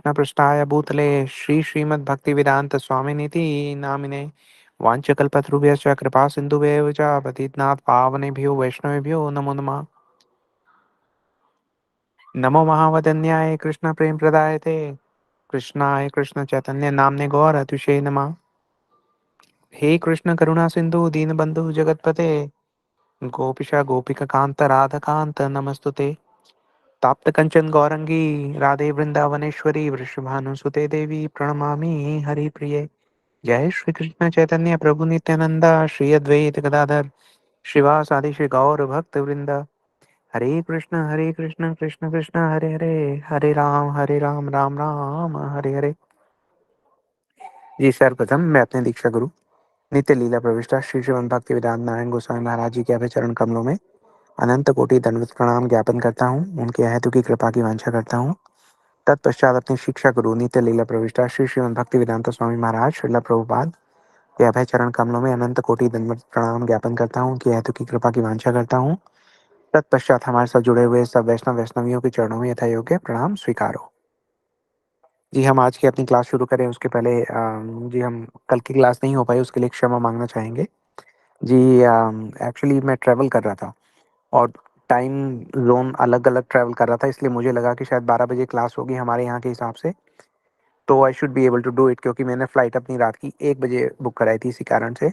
कृष्णपृष्ठाय भूतले श्रीमद्भक्तिवेदान्तस्वामिनिति नामिने वाञ्छकल्पतरुभ्यश्च कृपासिन्धुभ्येव च पतितनाथ पावनेभ्यो वैष्णवेभ्यो नमो नमः। नमो महावदन्याय कृष्णप्रेमप्रदायते कृष्णाय कृष्णचैतन्य नाम्ने गौरतिषे नमः। हे कृष्ण करुणा सिंधु दीनबंधु जगतपते गोपिका गोपिका कांत राधा कांत नमस्तुते। ताप्त कंचन गौरंगी राधे वृंदावनेश्वरी वृषभानुसुते देवी प्रणमामि हरिप्रिये। जय श्री कृष्ण चैतन्य प्रभु नित्यानंदा श्री अद्वैत गदाधर श्रीवासादि श्री गौर भक्त वृंद। हरे कृष्ण कृष्ण कृष्ण हरे हरे हरे राम राम राम हरे हरे। जी सर्वप्रथम मैं अपने दीक्षा गुरु नित्य लीला प्रविष्टा श्री श्रीमद् भक्ति वेदांत नारायण गोस्वामी महाराज जी के अभय चरण कमलों में अनंत कोटि दंडवत प्रणाम ज्ञापन करता हूँ। उनके अहेतु की कृपा की वांछा करता हूँ। तत्पश्चात अपने शिक्षा गुरु नित्य लीला प्रविष्टा श्री श्रीमद् भक्ति वेदांत स्वामी महाराज श्रीला प्रभुपाद के अभय चरण कमलों में अनंत कोटि दंडवत प्रणाम ज्ञापन करता हूँ कि हेतु की कृपा की वांछा करता हूँ। तत्पश्चात हमारे साथ जुड़े हुए सब वैष्णव वैष्णवियों के चरणों में यथा योग्य प्रणाम स्वीकारो। जी हम आज की अपनी क्लास शुरू करें उसके पहले जी हम कल की क्लास नहीं हो पाई उसके लिए क्षमा मांगना चाहेंगे। जी एक्चुअली मैं ट्रैवल कर रहा था और टाइम जोन अलग अलग ट्रैवल कर रहा था, इसलिए मुझे लगा कि शायद 12 बजे क्लास होगी हमारे यहाँ के हिसाब से, तो I should be able to do it क्योंकि मैंने फ़्लाइट अपनी रात की 1 बजे बुक कराई थी इसी कारण से।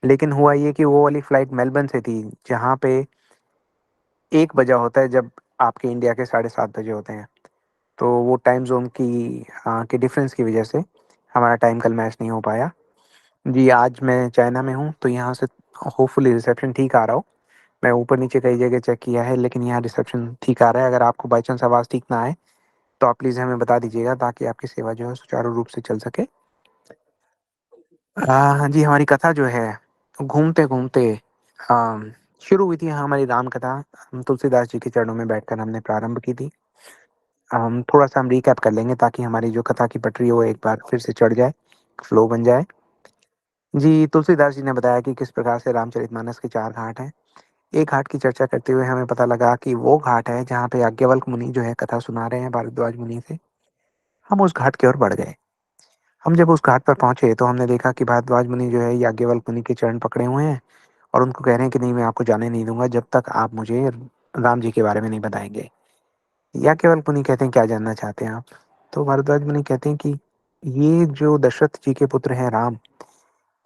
लेकिन हुआ ये कि वो वाली फ़्लाइट मेलबर्न से थी जहाँ पे 1 बजा होता है जब आपके इंडिया के 7:30 बजे होते हैं। तो वो टाइम जोन के डिफरेंस की वजह से हमारा टाइम कल मैच नहीं हो पाया। जी आज मैं चाइना में हूँ तो यहाँ से होपफुली रिसेप्शन ठीक आ रहा हो। मैं ऊपर नीचे कई जगह चेक किया है लेकिन यहाँ रिसेप्शन ठीक आ रहा है। अगर आपको बाई चांस आवाज़ ठीक ना आए तो आप प्लीज़ हमें बता दीजिएगा ताकि आपकी सेवा जो है सुचारू रूप से चल सके। हाँ जी हमारी कथा जो है घूमते घूमते शुरू हुई थी। हमारी राम कथा हम तुलसीदास जी के चरणों में बैठकर हमने प्रारंभ की थी। हम थोड़ा सा हम रिकैप कर लेंगे ताकि हमारी जो कथा की पटरी है वो एक बार फिर से चढ़ जाए, फ्लो बन जाए। जी तुलसीदास जी ने बताया कि किस प्रकार से रामचरितमानस के 4 घाट हैं। एक घाट की चर्चा करते हुए हमें पता लगा कि वो घाट है जहाँ पे याज्ञवल्क मुनि जो है कथा सुना रहे हैं भारद्वाज मुनि से। हम उस घाट की ओर बढ़ गए। हम जब उस घाट पर पहुंचे तो हमने देखा कि भारद्वाज मुनि जो है याज्ञवल्क मुनि के चरण पकड़े हुए हैं और उनको कह रहे हैं कि नहीं मैं आपको जाने नहीं दूंगा जब तक आप मुझे राम जी के बारे में नहीं बताएंगे। याज्ञवल्क मुनि कहते हैं क्या जानना चाहते हैं आप? तो भारद्वाज मुनि कहते हैं कि ये जो दशरथ जी के पुत्र हैं राम,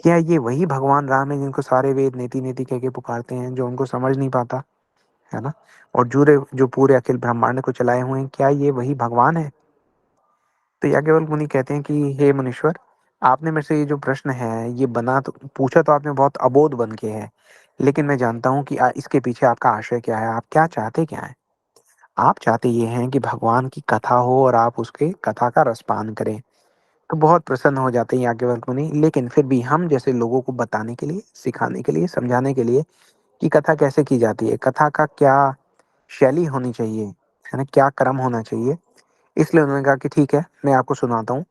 क्या ये वही भगवान राम है जिनको सारे वेद नेति नेति कह के पुकारते हैं, जो उनको समझ नहीं पाता है ना, और जो पूरे अखिल ब्रह्मांड को चलाए हुए हैं, क्या ये वही भगवान है? तो याज्ञवल्क्य मुनि कहते हैं कि हे मुनीश्वर, आपने मेरे से ये जो प्रश्न है ये बना तो पूछा तो आपने बहुत अबोध बन के है, लेकिन मैं जानता हूँ कि इसके पीछे आपका आशय क्या है, आप क्या चाहते क्या है। आप चाहते ये हैं कि भगवान की कथा हो और आप उसके कथा का रसपान करें। तो बहुत प्रसन्न हो जाते हैं याज्ञवल्क्य मुनि, लेकिन फिर भी हम जैसे लोगों को बताने के लिए, सिखाने के लिए, समझाने के लिए कि कथा कैसे की जाती है, कथा का क्या शैली होनी चाहिए, है ना, क्या क्रम होना चाहिए, इसलिए उन्होंने कहा कि ठीक है मैं आपको सुनाता हूँ।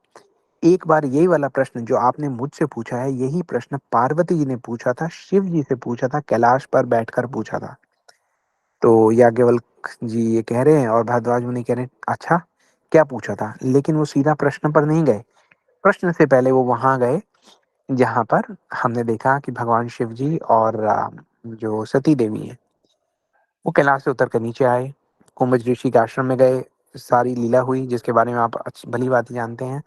एक बार यही वाला प्रश्न जो आपने मुझसे पूछा है, यही प्रश्न पार्वती जी ने पूछा था, शिव जी से पूछा था, कैलाश पर बैठकर पूछा था। तो याज्ञवल्क जी ये कह रहे हैं और भारद्वाज मुनि कह रहे हैं अच्छा क्या पूछा था, लेकिन वो सीधा प्रश्न पर नहीं गए। प्रश्न से पहले वो वहां गए जहां पर हमने देखा कि भगवान शिव जी और जो सती देवी है वो कैलाश से उतर कर नीचे आए, कुंभज ऋषि के आश्रम में गए, सारी लीला हुई जिसके बारे में आप भली भांति जानते हैं।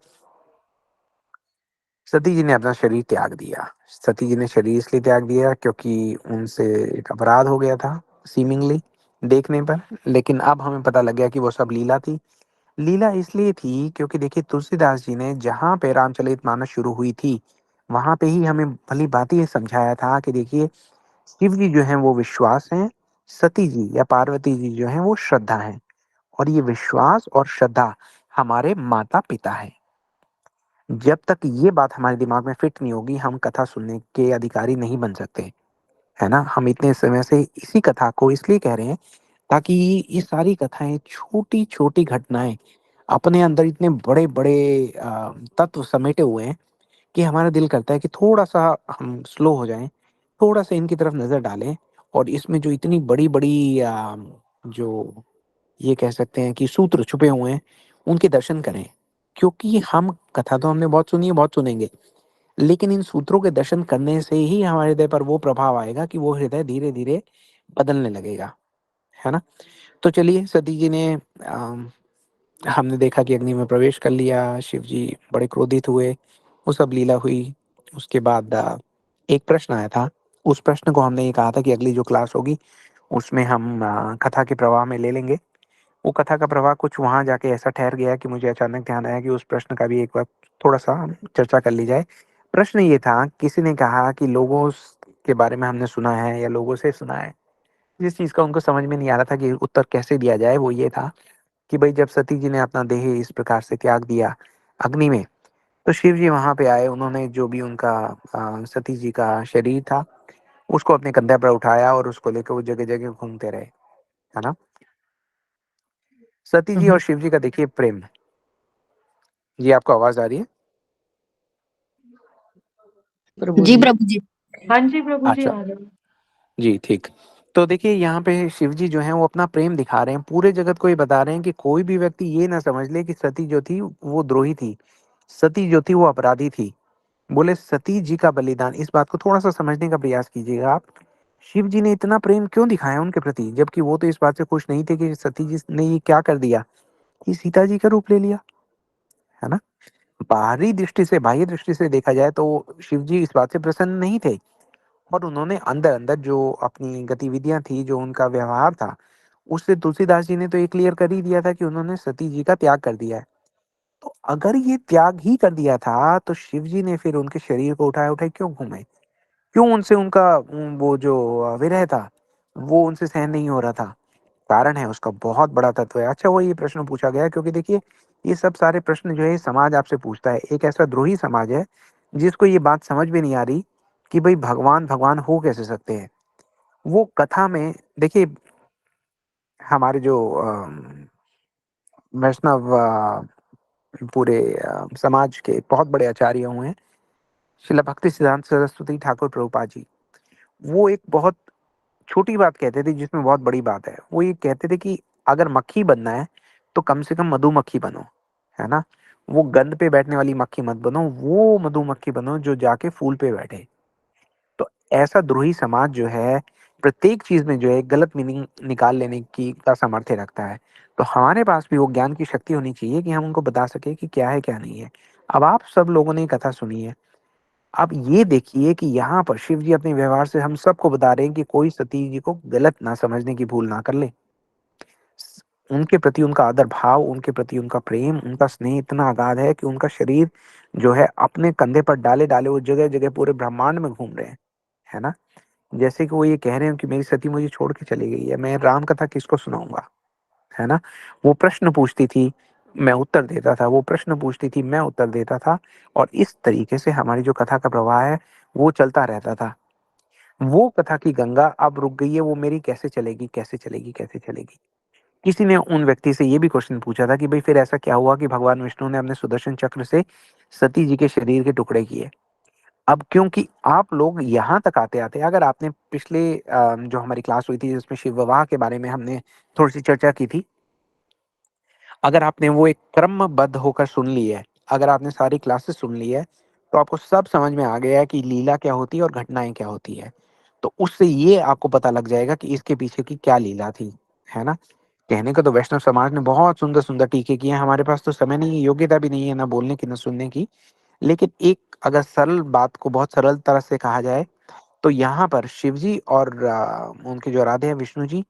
सती जी ने अपना शरीर त्याग दिया। सती जी ने शरीर इसलिए त्याग दिया क्योंकि उनसे एक अपराध हो गया था सीमिंगली देखने पर, लेकिन अब हमें पता लग गया कि वो सब लीला थी। लीला इसलिए थी क्योंकि देखिए तुलसीदास जी ने जहाँ पे रामचरितमानस शुरू हुई थी वहां पे ही हमें भली भांति ये समझाया था कि देखिए शिव जी जो हैं वो विश्वास हैं, सती जी या पार्वती जी जो हैं वो श्रद्धा हैं, और ये विश्वास और श्रद्धा हमारे माता पिता है। जब तक ये बात हमारे दिमाग में फिट नहीं होगी हम कथा सुनने के अधिकारी नहीं बन सकते, है ना। हम इतने समय से इसी कथा को इसलिए कह रहे हैं ताकि ये सारी कथाएं छोटी छोटी घटनाएं अपने अंदर इतने बड़े बड़े तत्व समेटे हुए हैं कि हमारा दिल करता है कि थोड़ा सा हम स्लो हो जाएं, थोड़ा सा इनकी तरफ नजर डालें और इसमें जो इतनी बड़ी बड़ी जो ये कह सकते हैं कि सूत्र छुपे हुए हैं उनके दर्शन करें। क्योंकि हम कथा तो हमने बहुत सुनी है, बहुत सुनेंगे, लेकिन इन सूत्रों के दर्शन करने से ही हमारे हृदय पर वो प्रभाव आएगा कि वो हृदय धीरे-धीरे बदलने लगेगा, है ना? तो चलिए सती जी ने हमने देखा कि अग्नि में प्रवेश कर लिया, शिव जी बड़े क्रोधित हुए, वो सब लीला हुई। उसके बाद एक प्रश्न आया था, उस प्रश्न को हमने ये कहा था कि अगली जो क्लास होगी, उसमें हम कथा के प्रवाह में ले लेंगे। वो कथा का प्रवाह कुछ वहाँ जाके ऐसा ठहर गया कि मुझे अचानक ध्यान आया कि उस प्रश्न का भी एक बार थोड़ा-सा चर्चा कर ली जाए। प्रश्न ये था, किसी ने कहा कि लोगोस के बारे में हमने सुना है या लोगों से सुना है। जिस चीज़ का उनको समझ में नहीं आ रहा था कि उत्तर कैसे दिया जाए, वो ये था कि भई जब सती जी ने अपना देह इस प्रकार से त्याग दिया अग्नि में, तो शिव जी वहाँ पे आए, उन्होंने जो भी उनका सती जी का शरीर था, उसको अपने कंधे पर उठाया और उसको लेके वो जगह-जगह घूमते रहे, है ना? सती जी हम्म। और शिव जी का देखिए प्रेम। जी, आपको आवाज़ आ रही है? प्रभु जी जी। प्रभु जी। हाँ जी प्रभु जी, अच्छा, आ रहे हैं। जी ठीक। तो देखिए यहाँ पे शिव जी जो हैं वो अपना प्रेम दिखा रहे हैं, पूरे जगत को ये बता रहे हैं कि कोई भी व्यक्ति ये ना समझ ले कि सती जो थी वो द्रोही थी, सती जो थी वो अपराधी थी। बोले सती जी का बलिदान, इस बात को थोड़ा-सा समझने का प्रयास कीजिएगा आप। शिव जी ने इतना प्रेम क्यों दिखाया उनके प्रति? जबकि वो तो इस बात से खुश नहीं थे कि सती जी ने ये क्या कर दिया कि सीता जी का रूप ले लिया, है ना? बाहरी दृष्टि से, बाह्य दृष्टि से देखा जाए तो शिव जी इस बात से प्रसन्न नहीं थे और उन्होंने अंदर-अंदर जो अपनी गतिविधियाँ थी, जो उनका व्यवहार था, उससे तुलसीदास जी ने तो ये क्लियर कर ही दिया था कि उन्होंने सती जी का त्याग कर दिया है। तो अगर ये त्याग ही कर दिया था, तो शिव जी ने फिर उनके शरीर को उठाए-उठाए क्यों घूमे? क्यों उनसे उनका वो जो विरह था, वो उनसे सहन नहीं हो रहा था? कारण है उसका, बहुत बड़ा तत्व है। अच्छा हुआ ये प्रश्न पूछा गया क्योंकि देखिए, ये सब सारे प्रश्न जो है समाज आपसे पूछता है। एक ऐसा द्रोही समाज है, जिसको ये बात समझ में नहीं आ रही कि भई भगवान, भगवान हो कैसे सकते हैं? वो कथा में देखिए हमारे जो वैष्णव पूरे समाज के बहुत बड़े आचार्य हुए हैं, श्रील भक्ति सिद्धांत सरस्वती ठाकुर प्रभुपाद जी। वो एक बहुत छोटी बात कहते थे जिसमें बहुत बड़ी बात है। वो ये कहते थे कि अगर मक्खी बनना है, तो कम से कम मधुमक्खी बनो, है ना? वो गंध पे बैठने वाली मक्खी मत बनो, वो मधुमक्खी बनो जो जाके फूल पे बैठे। तो ऐसा द्रोही समाज जो है, प्रत्येक चीज़ में जो है गलत मीनिंग निकाल लेने की का सामर्थ्य रखता है। तो हमारे पास भी वो ज्ञान की शक्ति होनी चाहिए कि हम उनको बता सकें कि क्या है, क्या नहीं है। अब आप सब लोगों ने ये कथा सुनी है। अब ये देखिए कि यहाँ पर शिव जी अपने व्यवहार से हम सबको बता रहे हैं कि कोई सती जी को गलत ना समझने की भूल ना कर ले। स उनके प्रति उनका आदर भाव, उनके प्रति उनका प्रेम, उनका स्नेह इतना अगाध है कि उनका शरीर जो है अपने कंधे पर डाले-डाले वो जगह-जगह पूरे ब्रह्मांड में घूम रहे हैं। है ना? जैसे कि वो ये कह रहे हो कि मेरी सती मुझे छोड़ के चली गई है, मैं राम कथा किसको सुनाऊँगा, है ना? वो प्रश्न पूछती थी, मैं उत्तर देता था, वो प्रश्न पूछती थी, मैं उत्तर देता था और इस तरीके से हमारी जो कथा का प्रवाह है, वो चलता रहता था। वो कथा की गंगा अब रुक गई है, वो मेरी कैसे चलेगी, कैसे चलेगी, कैसे चलेगी? किसी ने उन व्यक्ति से ये भी क्वेश्चन पूछा था कि भई फिर ऐसा क्या हुआ कि भगवान विष्णु ने अपने सुदर्शन चक्र से सती जी के शरीर के टुकड़े किए? अब क्योंकि आप लोग यहाँ तक आते-आते अगर आपने पिछले जो हमारी क्लास हुई थी जिसमें शिव विवाह के बारे में हमने थोड़ी-सी चर्चा की थी। अगर आपने वो एक क्रमबद्ध होकर सुन ली है, अगर आपने सारी क्लासेस सुन ली है, तो आपको सब समझ में आ गया है कि लीला क्या होती है और घटनाएँ क्या होती है। तो उससे ये आपको पता लग जाएगा कि इसके पीछे की क्या लीला थी, है ना? कहने को तो वैष्णव समाज ने बहुत सुंदर-सुंदर टीके किए हैं, हमारे पास तो समय नहीं है, योग्यता भी नहीं है ना बोलने की, ना सुनने की। लेकिन एक अगर सरल बात को बहुत सरल तरह से कहा जाए, तो यहाँ पर शिव जी और उनके जो आराध्य हैं विष्णु जी,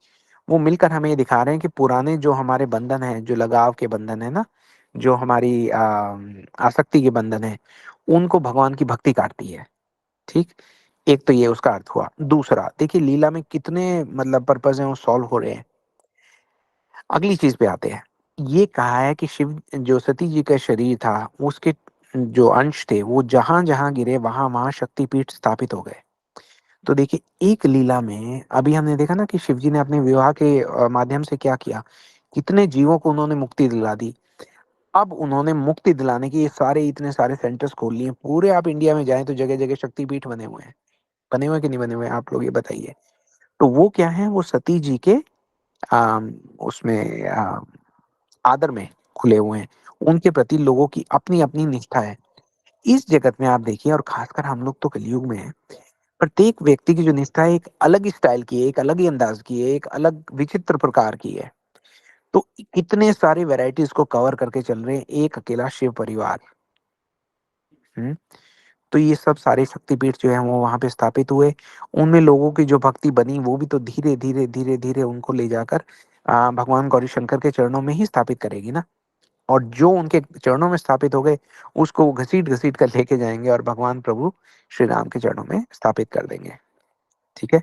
वो मिलकर हमें ये दिखा रहे हैं कि पुराने जो हमारे बंधन हैं, जो लगाव के बंधन हैं ना, जो हमारी आसक्ति के बंधन हैं, उनको भगवान की भक्ति काटती है, ठीक? एक तो ये उसका अर्थ हुआ। दूसरा, देखिए लीला में कितने मतलब पर्पज़ हैं वो सॉल्व हो रहे हैं। अगली चीज़ पे आते हैं। ये कहा है कि शिव जो सती जी का शरीर था, उसके जो अंश थे, वो जहाँ-जहाँ गिरे वहाँ-वहाँ शक्तिपीठ स्थापित हो गए। तो देखिए, एक लीला में अभी हमने देखा ना कि शिव जी ने अपने विवाह के माध्यम से क्या किया, कितने जीवों को उन्होंने मुक्ति दिला दी। अब उन्होंने मुक्ति दिलाने के ये सारे इतने सारे सेंटर्स खोल लिए, पूरे आप इंडिया में जाएँ तो जगह-जगह शक्तिपीठ बने हुए हैं। बने हुए हैं कि नहीं बने हुए हैं, आप लोग ये बताइए? तो वो क्या है, वो सती जी के उसमें आदर में खुले हुए हैं। उनके प्रति लोगों की अपनी-अपनी निष्ठा है। इस जगत में आप देखिए और ख़ासकर हम लोग तो कलयुग में हैं, प्रत्येक व्यक्ति की जो निष्ठा है एक अलग ही स्टाइल की है, एक अलग ही अंदाज़ की है, एक अलग विचित्र प्रकार की है। तो कितने सारे वैराइटीज़ को कवर करके चल रहे हैं एक अकेला शिव परिवार। हुँ? तो ये सब सारे शक्तिपीठ जो हैं वो वहाँ पे स्थापित हुए। उनमें लोगों की जो भक्ति बनी वो भी तो धीरे-धीरे, धीरे-धीरे उनको ले जाकर भगवान गौरीशंकर के चरणों में ही स्थापित करेगी ना। और जो उनके चरणों में स्थापित हो गए, उसको वो घसीट-घसीट कर लेके जाएँगे और भगवान प्रभु श्री राम के चरणों में स्थापित कर देंगे। ठीक है?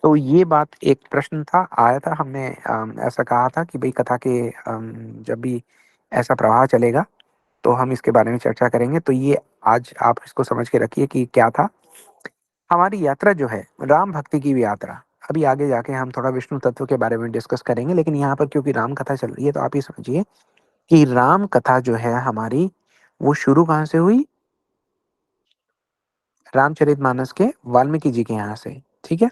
तो ये बात एक प्रश्न था, आया था हमने ऐसा कहा था कि भई कथा के जब भी ऐसा प्रवाह चलेगा, तो हम इसके बारे में चर्चा करेंगे। तो ये आज आप इसको समझ के रखिए कि क्या था, हमारी यात्रा जो है, राम भक्ति की यात्रा। अभी आगे जाके हम थोड़ा विष्णु तत्व के बारे में डिस्कस करेंगे, लेकिन यहाँ पर क्योंकि राम कथा चल रही है, तो आप ये समझिए कि राम कथा जो है हमारी, वो शुरू कहाँ से हुई? रामचरितमानस के वाल्मीकि जी के यहाँ से, ठीक है?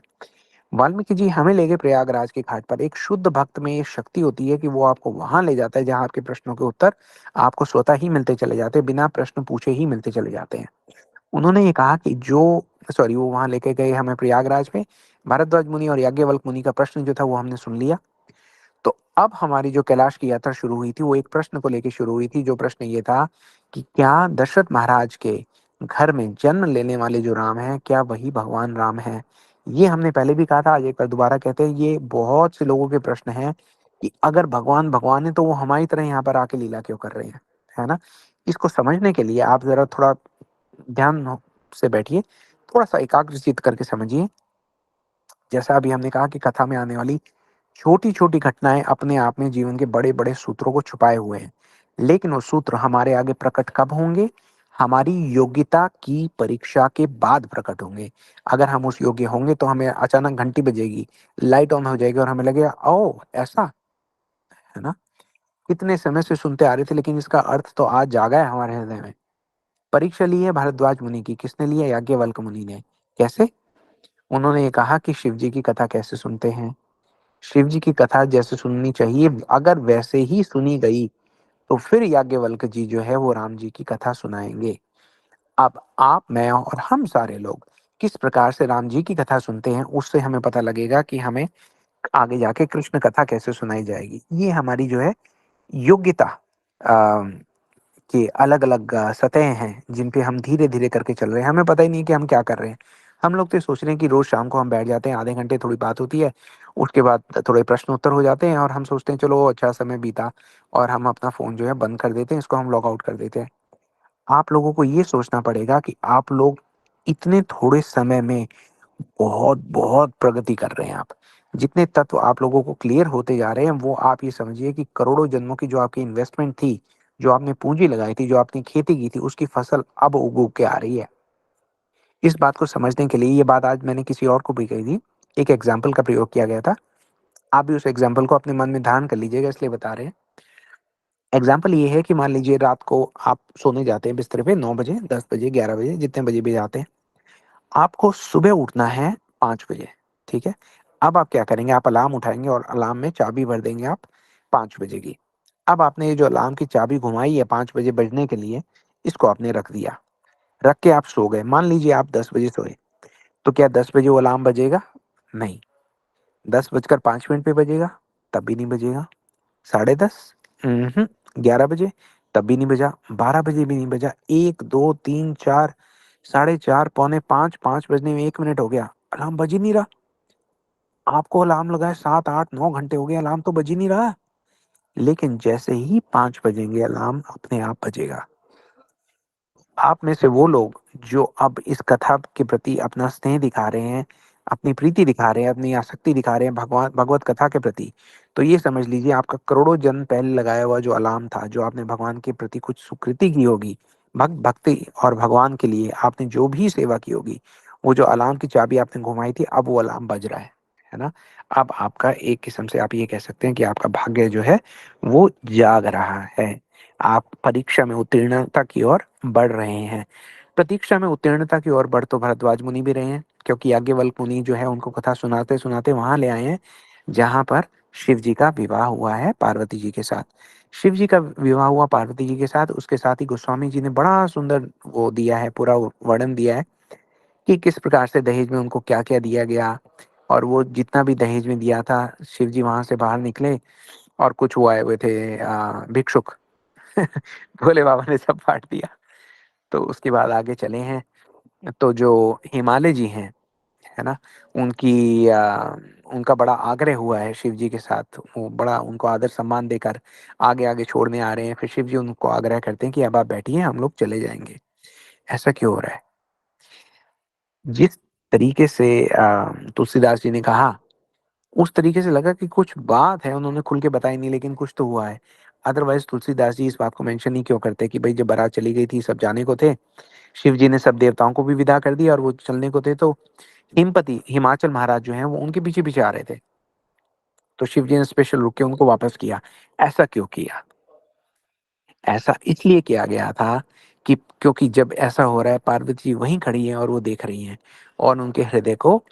वाल्मीकि जी हमें ले गए प्रयागराज के घाट पर। एक शुद्ध भक्त में ये शक्ति होती है कि वो आपको वहाँ ले जाता है, जहाँ आपके प्रश्नों के उत्तर आपको स्वतः ही मिलते चले जाते हैं, बिना प्रश्न पूछे ही मिलते चले जाते हैं। उन्होंने ये कहा कि वो वहाँ लेके गए हमें प्रयागराज में, भारद्वाज मुनि और याज्ञवल्क्य मुनि का प्रश्न जो था वो हमने सुन लिया। तो अब हमारी जो कैलाश की यात्रा शुरू हुई थी, वो एक प्रश्न को लेके शुरू हुई थी, जो प्रश्न ये था कि क्या दशरथ महाराज के घर में जन्म लेने वाले जो राम हैं, क्या वही भगवान राम हैं? ये हमने पहले भी कहा था, आज एक बार दोबारा कहते हैं, ये बहुत से लोगों के प्रश्न हैं कि अगर भगवान भगवान है, तो वो हमारी तरह यहाँ पर आके लीला क्यों कर रहे हैं? है ना? इसको समझने के लिए आप ज़रा थोड़ा ध्यान से बैठिए, थोड़ा-सा एकाग्रचित्त करके समझिए। जैसा अभी हमने कहा कि कथा में आने वाली छोटी-छोटी घटनाएँ अपने आप में जीवन के बड़े-बड़े सूत्रों को छुपाए हुए हैं। लेकिन वो सूत्र हमारे आगे प्रकट कब होंगे? हमारी योग्यता की परीक्षा के बाद प्रकट होंगे। अगर हम उस योग्य होंगे तो हमें अचानक घंटी बजेगी, लाइट ऑन हो जाएगी और हमें लगेगा ओह! ऐसा, है ना? कितने समय से सुनते आ रहे थे लेकिन इसका अर्थ तो आज जागा है हमारे हृदय में। परीक्षा ली है भारद्वाज मुनि की, किसने ली है? याज्ञवल्क्य मुनि ने। कैसे? उन्होंने ये कहा कि शिव जी की कथा कैसे सुनते हैं? शिव जी की कथा जैसे सुननी चाहिए, अगर वैसे ही सुनी गई, तो फिर याज्ञवल्क्य जी जो है वो राम जी की कथा सुनाएँगे। अब आप, मैं और हम सारे लोग किस प्रकार से राम जी की कथा सुनते हैं, उससे हमें पता लगेगा कि हमें आगे जाके कृष्ण कथा कैसे सुनाई जाएगी। ये हमारी जो है योग्यता अ, कि अलग-अलग सतहें हैं, जिन पे हम धीरे-धीरे करके चल रहे हैं। हमें पता ही नहीं है कि हम क्या कर रहे हैं। हम लोग तो ये सोच रहे हैं कि रोज़ शाम को हम बैठ जाते हैं, आधे घंटे थोड़ी बात होती है, उसके बाद थोड़े प्रश्न उत्तर हो जाते हैं और हम सोचते हैं चलो अच्छा समय बीता और हम अपना फ़ोन जो है बंद कर देते हैं, इसको हम लॉग आउट कर देते हैं। आप लोगों को ये सोचना पड़ेगा कि आप लोग इतने थोड़े समय में बहुत-बहुत प्रगति कर रहे हैं आप। जितने तत्व आप लोगों को क्लियर होते जा रहे हैं, वो आप ये समझिए कि करोड़ों जन्मों की जो आपकी इन्वेस्टमेंट थी, जो आपने पूँजी लगाई थी, जो आपने खेती की थी, उसकी फसल अब उग-उग के आ रही है। इस बात को समझने के लिए ये बात आज मैंने किसी और को भी कही थी। एक एग्ज़ाम्पल का प्रयोग किया गया था। आप भी उस एग्ज़ाम्पल को अपने मन में धारण कर लीजिएगा इसलिए बता रहे हैं। एग्ज़ाम्पल ये है कि मान लीजिए रात को आप सोने जाते हैं बिस्तर पे 9 बजे, 10 बजे, 11 बजे, जितने बजे भी जाते हैं। आपको सुबह उठना है 5 बजे, ठीक है? अब आप क्या करेंगे, आप अलार्म उठाएँगे और अलार्म में चाबी भर देंगे आप 5 बजे की। अब आपने ये जो अलार्म की चाबी घुमाई है 5 बजे बजने के लिए, इसको आपने रख दिया। रख के आप सो गए। मान लीजिए आप 10 बजे सोए, तो क्या 10 बजे वो अलार्म बजेगा? नहीं। 10 बजकर 5 मिनट पे बजेगा? तब भी नहीं बजेगा। साढ़े 10? उहुँ। 11 बजे? तब भी नहीं बजा। 12 बजे भी नहीं बजा। 1, 2, 3, 4, साढ़े 4, पौने 5, 5 बजने में 1 मिनट हो गया, अलार्म बज ही नहीं रहा। आपको अलार्म लगाए 7, 8, 9 घंटे हो गए, अलार्म तो बज ही नहीं रहा। लेकिन जैसे ही 5 बजेंगे अलार्म अपने आप बजेगा। आप में से वो लोग जो अब इस कथा के प्रति अपना स्नेह दिखा रहे हैं, अपनी प्रीति दिखा रहे हैं, अपनी आसक्ति दिखा रहे हैं भगवत कथा के प्रति, तो ये समझ लीजिए आपका करोड़ों जन्म पहले लगाया हुआ जो अलार्म था, जो आपने भगवान के प्रति कुछ सुकृति की होगी, भक्ति और भगवान के लिए आपने जो भी सेवा की होगी, वो जो अलार्म की चाबी आपने घुमाई थी, अब वो अलार्म बज रहा है ना? अब आपका एक किस्म से आप ये कह सकते हैं कि आपका भाग्य जो है, वो जाग रहा है। आप परीक्षा में उत्तीर्णता की ओर बढ़ रहे हैं। प्रतीक्षा में उत्तीर्णता की ओर बढ़ तो भरद्वाज मुनि भी रहे हैं, क्योंकि याज्ञवल्क्य मुनि जो है उनको कथा सुनाते-सुनाते वहाँ ले आए हैं, जहाँ पर शिव जी का विवाह हुआ है पार्वती जी के साथ। शिव जी का विवाह हुआ पार्वती जी के साथ, उसके साथ ही गोस्वामी जी ने बड़ा सुंदर वो दिया है, पूरा वर्णन दिया है कि किस प्रकार से दहेज में उनको क्या-क्या दिया गया, और वो जितना भी दहेज में दिया था, शिव जी वहाँ से बाहर निकले और कुछ वो आए हुए थे भिक्षुक। भोले बाबा ने सब बाँट दिया। तो उसके बाद आगे चले हैं, तो जो हिमालय जी हैं, है ना? उनका बड़ा आग्रह हुआ है शिव जी के साथ, वो बड़ा उनको आदर-सम्मान देकर आगे-आगे छोड़ने आ रहे हैं, फिर शिव जी उनको आग्रह करते हैं कि अब आप बैठिए, हम लोग चले जाएँगे। ऐसा क्यों हो रहा है? जिस तरीके से तुलसीदास जी ने कहा, उस तरीके से लगा कि कुछ बात है, उन्होंने खुल के बताई नहीं, लेकिन कुछ तो हुआ है। अदरवाइज़ तुलसीदास जी इस बात को मेंशन ही क्यों करते कि भई जब बारात चली गई थी, सब जाने को थे, शिव जी ने सब देवताओं को भी विदा कर दिया और वो चलने को थे, तो हिमपति हिमाचल महाराज जो हैं, वो उनके पीछे-पीछे आ रहे थे। तो शिव जी ने स्पेशल रुक के उनको वापस किया। ऐसा क्यों किया? ऐसा इसलिए किया गया था कि क्योंकि जब ऐसा हो रहा है, पार्वती जी वहीं खड़ी हैं और वो देख रही हैं, और उनके हृदय को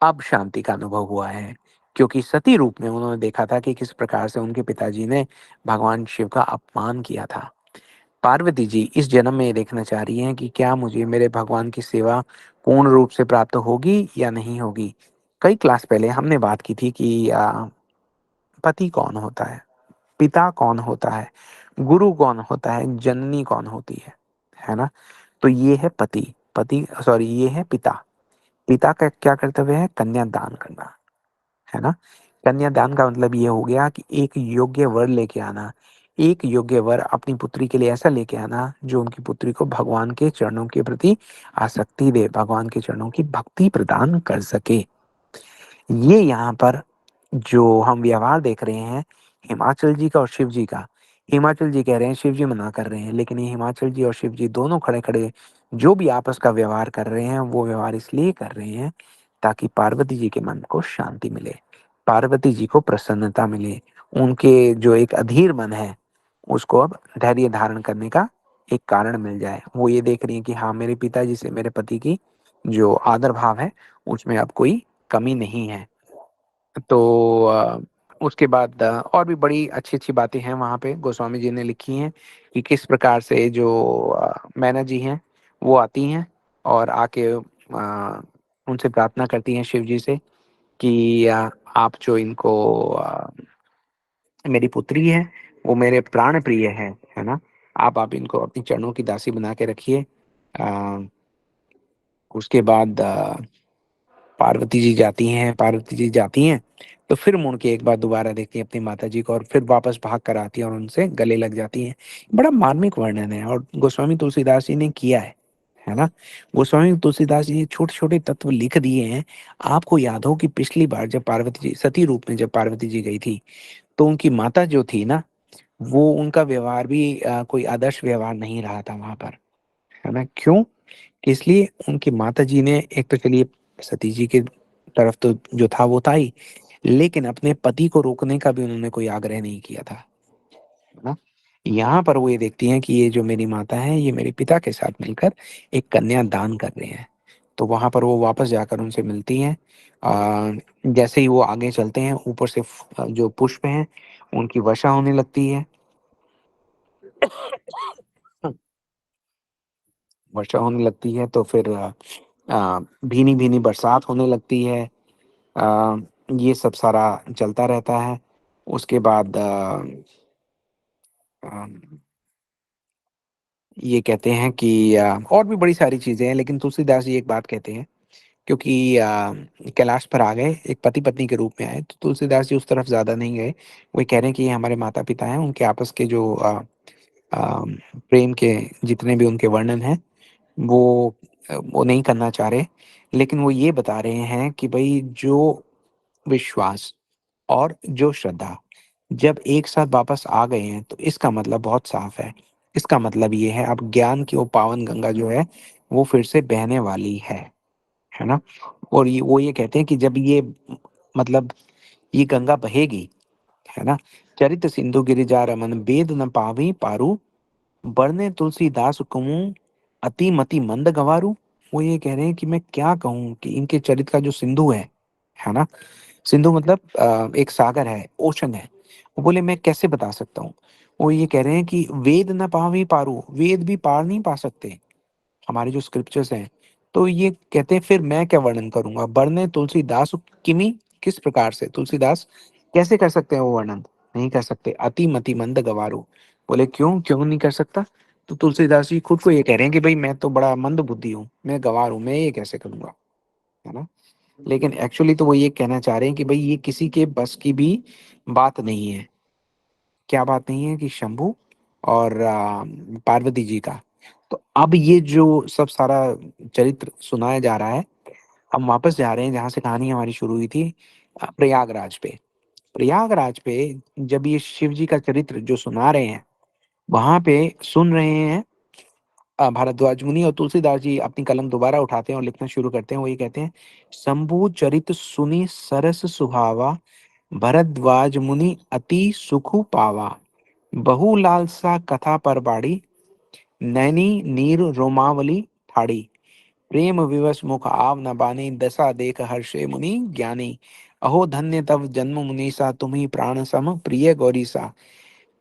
अब शांति का अनुभव हुआ है। क्योंकि सती रूप में उन्होंने देखा था कि किस प्रकार से उनके पिताजी ने भगवान शिव का अपमान किया था। पार्वती जी इस जन्म में ये देखना चाह रही हैं कि क्या मुझे मेरे भगवान की सेवा पूर्ण रूप से प्राप्त होगी या नहीं होगी। कई क्लास पहले हमने बात की थी कि पति कौन होता है? पिता कौन होता है? गुरु कौन होता है? जननी कौन होती है ना? तो ये है पति, ये है पिता। पिता का क्या कर्तव्य है? कन्यादान करना, है ना? कन्यादान का मतलब ये हो गया कि एक योग्य वर लेके आना। एक योग्य वर अपनी पुत्री के लिए ऐसा लेके आना जो उनकी पुत्री को भगवान के चरणों के प्रति आसक्ति दे, भगवान के चरणों की भक्ति प्रदान कर सके। ये यहाँ पर जो हम व्यवहार देख रहे हैं, हिमाचल जी का और शिव जी का, हिमाचल जी कह रहे हैं, शिव जी मना कर रहे हैं, लेकिन ये हिमाचल जी और शिव जी दोनों खड़े-खड़े जो भी आपस का व्यवहार कर रहे हैं, वो व्यवहार इसलिए कर रहे हैं ताकि पार्वती जी के मन को शांति मिले, पार्वती जी को प्रसन्नता मिले। उनके जो एक अधीर मन है, उसको अब धैर्य धारण करने का एक कारण मिल जाए। वो ये देख रही हैं कि हाँ, मेरे पिताजी से मेरे पति की जो आदर भाव है, उसमें अब कोई कमी नहीं है। तो उसके बाद और भी बड़ी अच्छी-अच्छी बातें हैं वहाँ पे गोस्वामी जी ने लिखी हैं कि किस प्रकार से जो मैना जी हैं, वो आती हैं और आके उनसे प्रार्थना करती हैं शिव जी से कि आप जो इनको मेरी पुत्री है, वो मेरे प्राण प्रिय है ना? आप इनको अपनी चरणों की दासी बना के रखिए। उसके बाद पार्वती जी जाती हैं, तो फिर मुड़ के एक बार दोबारा देखती हैं अपनी माताजी को और फिर वापस भाग कर आती हैं और उनसे गले लग जाती हैं। बड़ा मार्मिक वर्णन है और गोस्वामी तुलसीदास जी ने किया है ना? गोस्वामी तुलसीदास जी ने छोटे-छोटे तत्व लिख दिए हैं। आपको याद हो कि पिछली बार जब पार्वती जी सती रूप में जब पार्वती जी गई थी, तो उनकी माता जो थी ना, वो उनका व्यवहार भी कोई आदर्श व्यवहार नहीं रहा था वहाँ पर, है ना? क्यों? इसलिए उनकी माताजी ने एक तो चलिए सती जी की तरफ तो जो था वो था ही, लेकिन अपने पति को रोकने का भी उन्होंने कोई आग्रह नहीं किया था, है ना? यहाँ पर वो ये देखती हैं कि ये जो मेरी माता है, ये मेरे पिता के साथ मिलकर एक कन्या दान कर रहे हैं। तो वहाँ पर वो वापस जाकर उनसे मिलती हैं। जैसे ही वो आगे चलते हैं, ऊपर से जो पुष्प हैं, उनकी वर्षा होने लगती है। वर्षा होने लगती है तो फिर भीनी-भीनी बरसात होने लगती है। अ, ये सब सारा चलता रहता है। उसके बाद अम, ये कहते हैं कि और भी बड़ी सारी चीज़ें हैं, लेकिन तुलसीदास जी एक बात कहते हैं क्योंकि कैलाश पर आ गए, एक पति-पत्नी के रूप में आए, तो तुलसीदास जी उस तरफ ज़्यादा नहीं गए। वो ये कह रहे हैं कि ये हमारे माता-पिता हैं, उनके आपस के जो प्रेम के जितने भी उनके वर्णन हैं, वो नहीं करना चाह रहे। लेकिन वो ये बता रहे हैं कि भई जो विश्वास और जो श्रद्धा जब एक साथ वापस आ गए हैं तो इसका मतलब बहुत साफ है। इसका मतलब ये है अब ज्ञान की वो पावन गंगा जो है वो फिर से बहने वाली है ना? और ये कहते हैं कि जब ये मतलब ये गंगा बहेगी, है ना? चरित सिंधु गिरिजा रमन बेद न पावी पारू बरने तुलसीदास कुमु अति मति मंद गवारू। वो ये कह रहे हैं कि मैं क्या कहूँ कि इनके चरित का जो सिंधु है ना? सिंधु मतलब एक सागर है, ओशन है। वो बोले मैं कैसे बता सकता हूँ? वो ये कह रहे हैं कि वेद न पावि पारु, वेद भी पार नहीं पा सकते हमारे जो स्क्रिप्चर्स हैं। तो ये कहते हैं फिर मैं क्या वर्णन करूँगा? बरने तुलसीदास किमि, किस प्रकार से? तुलसीदास कैसे कर सकते हैं वो वर्णन? नहीं कर सकते। अति मति मंद गवारो। बोले क्यों? क्यों नहीं कर सकता? तो तुलसीदास जी खुद को ये कह रहे हैं कि भई मैं तो बड़ा मंद बुद्धि हूँ, मैं गँवार हूँ, मैं ये कैसे करूँगा? है ना? लेकिन एक्चुअली तो वो ये कहना चाह रहे हैं कि भई ये किसी के बस की भी बात नहीं है। क्या बात नहीं है? कि शंभू और पार्वती जी का। तो अब ये जो सब सारा चरित्र सुनाया जा रहा है, हम वापस जा रहे हैं जहाँ से कहानी हमारी शुरू हुई थी, प्रयागराज पे। प्रयागराज पे जब ये शिव जी का चरित्र जो सुना रहे हैं, वहाँ पे सुन रहे हैं भारद्वाज मुनि और तुलसीदास जी अपनी कलम दोबारा उठाते हैं और लिखना शुरू करते हैं। वो ये कहते हैं, शंभु चरित सुनि सरस सुहावा, भरद्वाज मुनि अति सुखु पावा। बहु लालसा कथा पर बाड़ी, नैनी नीर रोमावली ठाड़ी। प्रेम विवश मुख आव न बानी, दशा देख हर्षे मुनि ज्ञानी। अहो धन्य तव जन्म मुनीसा, तुम्ही प्राण सम प्रिय गौरीसा।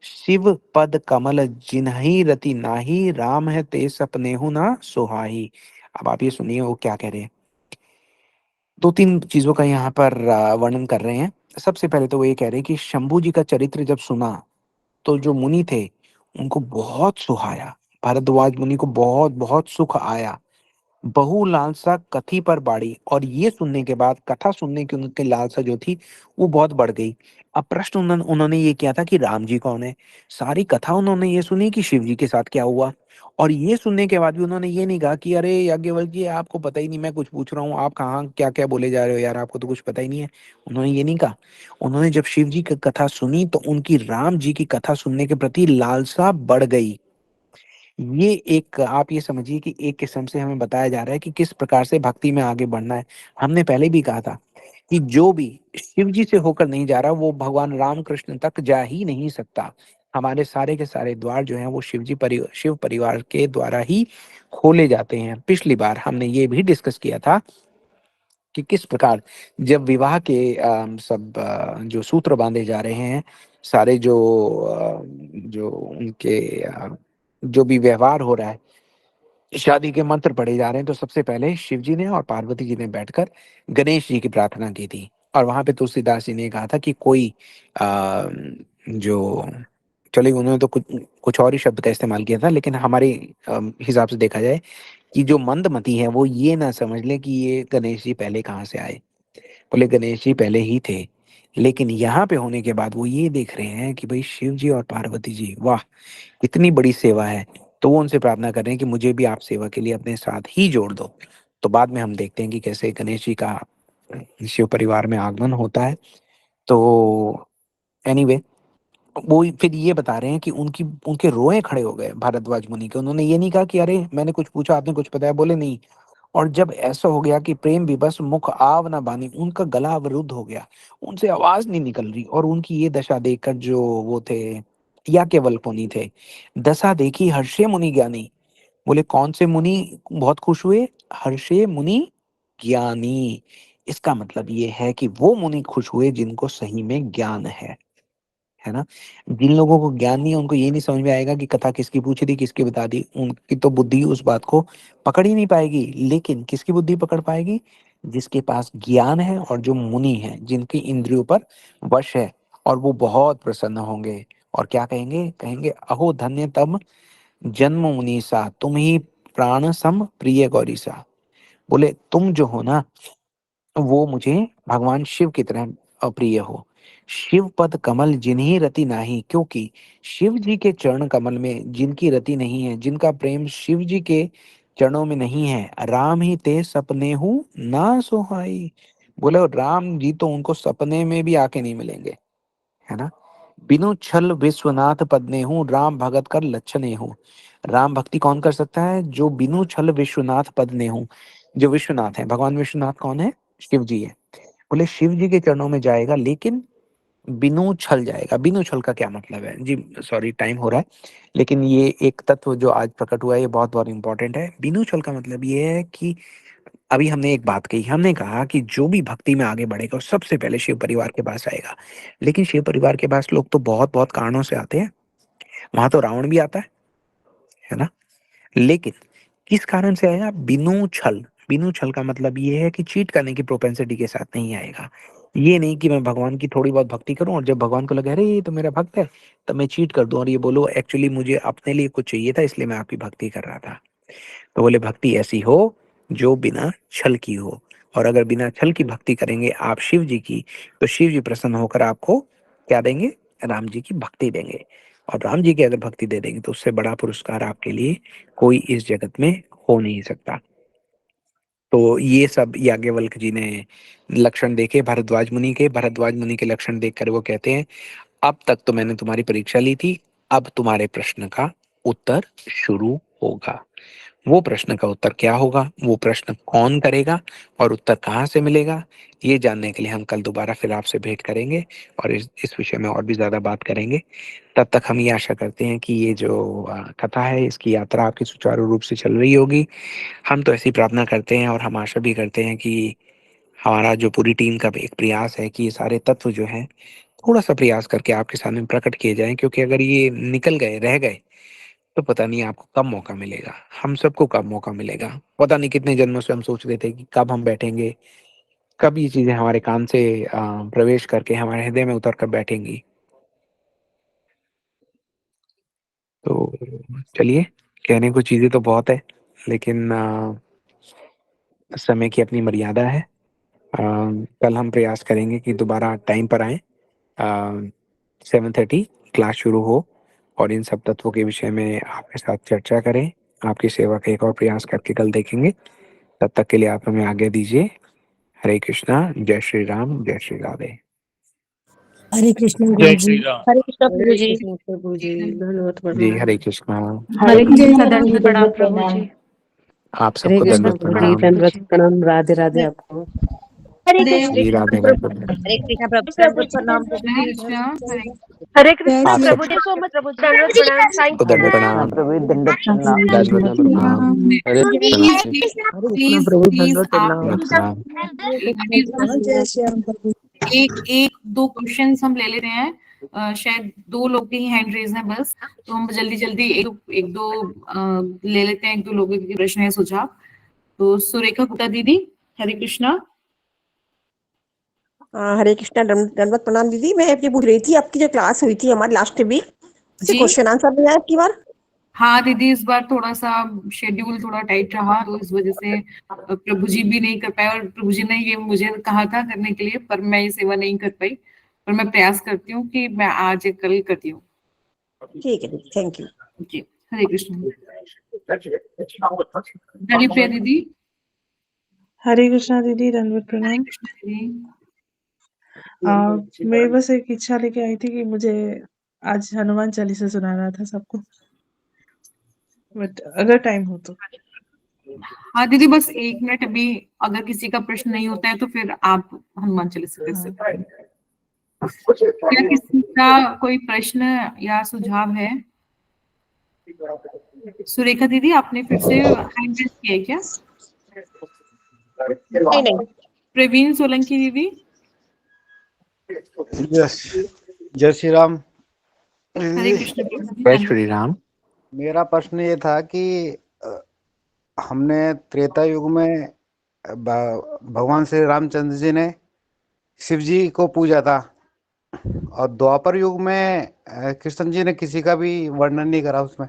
शिव पद कमल जिन्हि रति नाही, राम है ते सपनेहु ना सुहाई। अब आप ये सुनिए वो क्या कह रहे हैं। दो तीन चीजों का यहाँ पर वर्णन कर रहे हैं। सबसे पहले तो वो ये कह रहे हैं कि शंभू जी का चरित्र जब सुना तो जो मुनि थे उनको बहुत सुहाया, भारद्वाज मुनि को बहुत बहुत सुख आया। बहु लालसा कथी पर बाड़ी, और ये सुनने के बाद कथा सुनने की उनकी लालसा जो थी वो बहुत बढ़ गई। अब प्रश्न उन्होंने ये किया था कि राम जी कौन है। सारी कथा उन्होंने ये सुनी कि शिव जी के साथ क्या हुआ, और ये सुनने के बाद भी उन्होंने ये नहीं कहा कि अरे याज्ञवल्क्य जी आपको पता ही नहीं, मैं कुछ पूछ रहा हूँ, आप कहाँ क्या क्या बोले जा रहे हो यार, आपको तो कुछ पता ही नहीं है। उन्होंने ये नहीं कहा। उन्होंने जब शिव जी की कथा सुनी तो उनकी राम जी की कथा सुनने के प्रति लालसा बढ़ गई। ये एक आप ये समझिए कि एक किस्म से हमें बताया जा रहा है कि किस प्रकार से भक्ति में आगे बढ़ना है। हमने पहले भी कहा था कि जो भी शिव जी से होकर नहीं जा रहा वो भगवान राम कृष्ण तक जा ही नहीं सकता। हमारे सारे के सारे द्वार जो हैं वो शिव परिवार के द्वारा ही खोले जाते हैं। पिछली बार हमने ये भी डिस्कस किया था कि किस प्रकार जब विवाह के सब जो सूत्र बांधे जा रहे हैं, सारे जो उनके जो भी व्यवहार हो रहा है, शादी के मंत्र पढ़े जा रहे हैं, तो सबसे पहले शिव जी ने और पार्वती जी ने बैठकर गणेश जी की प्रार्थना की थी। और वहां पे तुलसीदास जी ने कहा था कि कोई आ, जो चलिए उन्होंने तो कुछ कुछ और ही शब्द का इस्तेमाल किया था, लेकिन हमारे हिसाब से देखा जाए कि जो मंदमती है वो ये ना समझ ले कि ये गणेश जी पहले कहाँ से आए। बोले गणेश जी पहले ही थे, लेकिन यहाँ पे होने के बाद वो ये देख रहे हैं कि भाई शिव जी और पार्वती जी, वाह इतनी बड़ी सेवा है। तो वो उनसे प्रार्थना कर रहे हैं कि मुझे भी आप सेवा के लिए अपने साथ ही जोड़ दो। तो बाद में हम देखते हैं कि कैसे गणेश जी का शिव परिवार में आगमन होता है। तो एनीवे वो फिर ये बता रहे हैं कि उनकी उनके रोए खड़े हो गए भारद्वाज मुनि के। उन्होंने ये नहीं कहा कि अरे मैंने कुछ पूछा आपने कुछ बताया, बोले नहीं। और जब ऐसा हो गया कि प्रेम विवश मुख आव ना बानी, उनका गला अवरुद्ध हो गया, उनसे आवाज नहीं निकल रही, और उनकी ये दशा देखकर जो वो थे या केवल मुनि थे, दशा देखी हर्षे मुनि ज्ञानी। बोले कौन से मुनि बहुत खुश हुए? हर्षे मुनि ज्ञानी। इसका मतलब ये है कि वो मुनि खुश हुए जिनको सही में ज्ञान है ना? जिन लोगों को ज्ञान नहीं है उनको ये नहीं समझ में आएगा कि कथा किसकी पूछी थी, किसकी बता दी, उनकी तो बुद्धि उस बात को पकड़ ही नहीं पाएगी। लेकिन किसकी बुद्धि पकड़ पाएगी? जिसके पास ज्ञान है और जो मुनि है, जिनकी इंद्रियों पर वश है, और वो बहुत प्रसन्न होंगे। और क्या कहेंगे? कहेंगे अहो धन्य तम जन्म मुनीसा, तुम ही प्राण सम प्रिय गौरीसा। बोले तुम जो हो ना वो मुझे भगवान शिव की तरह अप्रिय हो। शिव पद कमल जिन्हीं रति नाही, क्योंकि शिव जी के चरण कमल में जिनकी रति नहीं है, जिनका प्रेम शिव जी के चरणों में नहीं है, राम ही ते सपने हूँ ना सुहाई। बोले राम जी तो उनको सपने में भी आके नहीं मिलेंगे, है ना? बिनु छल विश्वनाथ पदने हूँ, राम भगत कर लक्षणे हूँ। राम भक्ति कौन कर सकता है? जो बिनु छल विश्वनाथ पदने हूँ। जो विश्वनाथ है, भगवान विश्वनाथ कौन है? शिव जी है। बोले शिव जी के चरणों में जाएगा, लेकिन बिनु छल जाएगा। बिनु छल का क्या मतलब है जी? सॉरी टाइम हो रहा है, लेकिन ये एक तत्व जो आज प्रकट हुआ है ये बहुत बहुत इंपॉर्टेंट है। बिनु छल का मतलब ये है कि अभी हमने एक बात कही, हमने कहा कि जो भी भक्ति में आगे बढ़ेगा वो सबसे पहले शिव परिवार के पास आएगा। लेकिन शिव परिवार के पास लोग तो बहुत बहुत कारणों से आते हैं। वहां तो रावण भी आता है ना। लेकिन किस कारण से आया? बिनु छल। बिनु छल का मतलब ये है कि चीट करने की प्रोपेंसिटी के साथ नहीं आएगा। ये नहीं कि मैं भगवान की थोड़ी बहुत भक्ति करूं और जब भगवान को लगे अरे ये तो मेरा भक्त है, तब मैं चीट कर दूं और ये बोलो एक्चुअली मुझे अपने लिए कुछ चाहिए था इसलिए मैं आपकी भक्ति कर रहा था। तो बोले भक्ति ऐसी हो जो बिना छल की हो। और अगर बिना छल की भक्ति करेंगे आप शिव जी की, तो शिव जी प्रसन्न होकर आपको क्या देंगे? राम जी की भक्ति देंगे। और राम जी की अगर भक्ति दे देंगे तो उससे बड़ा पुरस्कार आपके लिए कोई इस जगत में हो नहीं सकता। तो ये सब याज्ञवल्क्य जी ने लक्षण देखे भारद्वाज मुनि के। भारद्वाज मुनि के लक्षण देखकर वो कहते हैं अब तक तो मैंने तुम्हारी परीक्षा ली थी, अब तुम्हारे प्रश्न का उत्तर शुरू होगा। वो प्रश्न का उत्तर क्या होगा, वो प्रश्न कौन करेगा और उत्तर कहाँ से मिलेगा, ये जानने के लिए हम कल दोबारा फिर आपसे भेंट करेंगे और इस विषय में और भी ज्यादा बात करेंगे। तब तक हम ये आशा करते हैं कि ये जो कथा है इसकी यात्रा आपकी सुचारू रूप से चल रही होगी। हम तो ऐसी प्रार्थना करते हैं और हम आशा भी करते हैं कि हमारा जो पूरी टीम का एक प्रयास है कि ये सारे तत्व जो हैं थोड़ा सा प्रयास करके आपके सामने प्रकट किए जाएं, क्योंकि अगर ये निकल गए रह गए तो पता नहीं आपको कब मौका मिलेगा, हम सबको कब मौका मिलेगा। पता नहीं कितने जन्मों से हम सोच रहे थे कि कब हम बैठेंगे, कब ये चीजें हमारे कान से प्रवेश करके हमारे हृदय में उतर कर बैठेंगी। तो चलिए, कहने को चीजें तो बहुत है लेकिन समय की अपनी मर्यादा है। कल हम प्रयास करेंगे कि दोबारा टाइम पर आए, 7:30 क्लास शुरू हो और इन सब तत्वों के विषय में आपके साथ चर्चा करें। आपकी सेवा का एक और प्रयास करके कल देखेंगे। तब तक के लिए आप हमें आज्ञा दीजिए। हरे कृष्णा, जय श्री राम, जय श्री राधे। हरे कृष्ण जय गुरु जी। श्री राम। हरे कृष्णा प्रभु हरे जी। कृष्ण प्रभु जी, धन्यवाद जी प्रणाम। हरे कृष्णा। हरे जय कृष्णा सदानंद दंड प्रणाम दंडवत प्रभु प्रणाम। जी। आप हरे सबको कृष्ण दंडवत प्रभु जी, प्रणाम प्रणाम। प्रभु धन्यवाद जी। प्रणाम। राधे राधे आपको। हरे हरे कृष्ण जी कृष्ण राधे प्रभु राधे। जी। हरे कृष्णा प्रभु प्रभु दंडवत जी प्रणाम दंडवत प्रभु प्रणाम। जी। हरे कृष्णा आप कृष्ण सब प्रभु जी सो मच प्रभु जी दंडवत प्रणाम थैंक को दंड कृष्णा प्रणाम। प्रभु जी दंडवत प्रणाम। दंडवत प्रणाम। हरे प्रणाम। हरे कृष्ण प्रभु, धन्यवाद प्रणाम। दंडवत प्रणाम। हरे कृष्ण प्रभु, जय श्री राम प्रभु। एक एक दो क्वेश्चंस हम ले लेते हैं। शायद दो लोग के ही हैंड रेज हैं बस, तो हम जल्दी जल्दी एक दो ले लेते हैं, एक दो लोगों के प्रश्न है सुझाव। तो सुरेखा गुप्ता दीदी, हरे कृष्णा। हरे कृष्णा, दंडवत प्रणाम दीदी। मैं आपसे पूछ रही थी, आपकी जो क्लास हुई थी हमारी लास्ट वीक, उससे जी क्वेश्चन आंसर नहीं आया आपकी बार? हाँ दीदी, इस बार थोड़ा सा शेड्यूल थोड़ा टाइट रहा, तो इस वजह से प्रभु जी भी नहीं कर पाए, और प्रभु जी ने ये मुझे कहा था करने के लिए, पर मैं ये सेवा नहीं कर पाई। पर मैं प्रयास करती हूँ कि मैं आज या कल करती हूँ। ठीक है दीदी, थैंक यू। जी हरे कृष्ण। हरिप्रिया दीदी। हरे कृष्णा दीदी, दंडवत हरे प्रणाम। कृष्ण दीदी। मैं बस एक इच्छा लेके आई थी कि मुझे आज हनुमान चालीसा सुनाना था सबको, बट अगर टाइम हो तो। हाँ दीदी, बस 1 मिनट अभी, अगर किसी का प्रश्न नहीं होता है तो फिर आप हनुमान चालीसा कर हाँ, सकते हैं। क्या किसी का कोई प्रश्न या सुझाव है? सुरेखा दीदी, आपने फिर से हैंड रेज किया है क्या? नहीं नहीं। प्रवीण सोलंकी दीदी। यस, जय श्री राम। हरे कृष्ण प्रभु जी, जय दंडवत श्री राम। मेरा प्रश्न ये था कि हमने त्रेता युग में भगवान श्री रामचंद्र जी ने शिव जी को पूजा था, और द्वापर युग में कृष्ण जी ने किसी का भी वर्णन नहीं करा उसमें।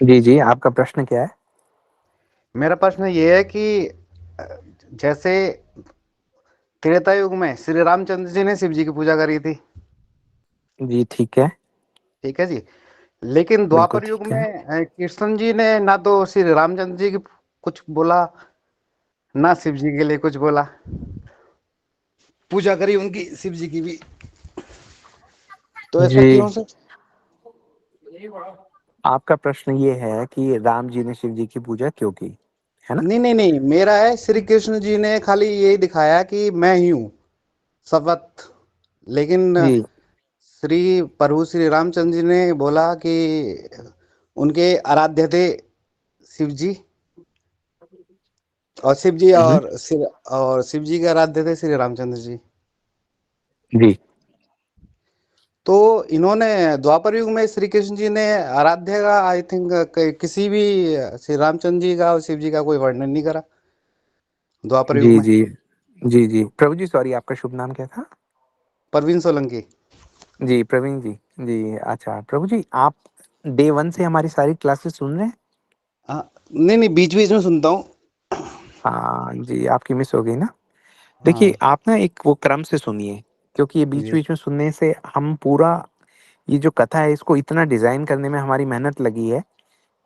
जी जी, आपका प्रश्न क्या है? मेरा प्रश्न ये है कि जैसे त्रेता युग में श्री रामचंद्र जी ने शिव जी की पूजा करी थी, जी ठीक है। ठीक है जी, लेकिन बिल्कुल द्वापर युग ठीक है। में कृष्ण जी ने ना तो श्री रामचंद्र जी की कुछ बोला, ना शिव जी के लिए कुछ बोला, पूजा करी उनकी शिव जी की भी, तो ऐसा जी, क्यों सर? आपका प्रश्न ये है कि राम जी ने शिव जी की पूजा क्यों की, है ना? नहीं नहीं नहीं, मेरा है श्री कृष्ण जी ने खाली यही दिखाया कि मैं ही हूँ शपथ, लेकिन जी। श्री प्रभु श्री रामचंद्र जी ने बोला कि उनके आराध्य थे शिव जी, और शिव जी हम्म, और शिव जी के आराध्य थे श्री रामचंद्र जी। जी तो इन्होंने द्वापर युग में श्री कृष्ण जी ने आराध्य का आई थिंक किसी भी श्री रामचंद्र जी का और शिव जी का कोई वर्णन नहीं करा द्वापर युग जी, में। जी। जी, जी। प्रभु जी सॉरी आपका शुभ नाम क्या था? परवीन सोलंकी। जी, प्रवीण जी। जी, अच्छा प्रभु जी आप डे 1 से हमारी सारी क्लासेस सुन रहे हैं? हाँ, नहीं नहीं बीच बीच में सुनता हूँ। हाँ जी, आपकी मिस हो गई ना? देखिए, हाँ आप ना एक वो क्रम से सुनिए, क्योंकि ये जी। बीच-बीच में सुनने से हम पूरा ये जो कथा है इसको इतना डिज़ाइन करने में हमारी मेहनत लगी है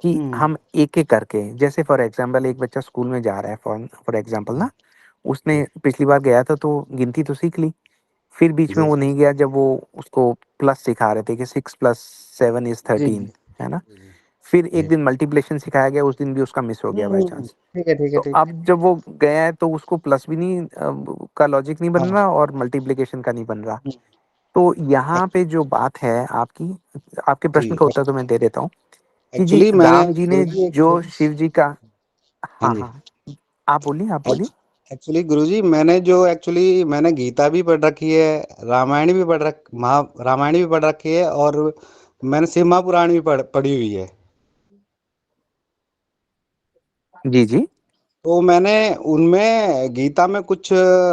कि हम्म हम एक-एक करके जैसे फॉर एग्ज़ाम्पल एक बच्चा स्कूल में जा रहा है फॉर फॉर एग्ज़ाम्पल ना, उसने पिछली बार गया था तो गिनती तो सीख ली, फिर बीच में जी वो नहीं गया जब वो उसको प्लस सिखा रहे थे कि 6 + 7 = जी 13 जी है ना? जी फिर एक जी। दिन मल्टीप्लिकेशन सिखाया गया, उस दिन भी उसका मिस हो गया बाय चांस। ठीक है ठीक है तो ठीक। अब जब वो गया है तो उसको प्लस भी नहीं का लॉजिक नहीं बन हाँ। रहा और मल्टीप्लिकेशन का नहीं बन रहा। तो यहाँ पे जो बात है आपकी आपके जी प्रश्न का उत्तर तो मैं दे देता हूँ कि जी एक्चुअली मैंने राम जी ने गुरुजी जो शिव जी का हाँ हाँ, जी हाँ। आप बोलिए, आप बोलिए। एक्चुअली गुरुजी मैंने जो एक्चुअली मैंने गीता भी पढ़ रखी है, रामायण भी पढ़ रख महा रामायण भी पढ़ रखी है और मैंने शिव महापुराण भी पढ़ी हुई है। जी, जी। तो मैंने उनमें गीता में कुछ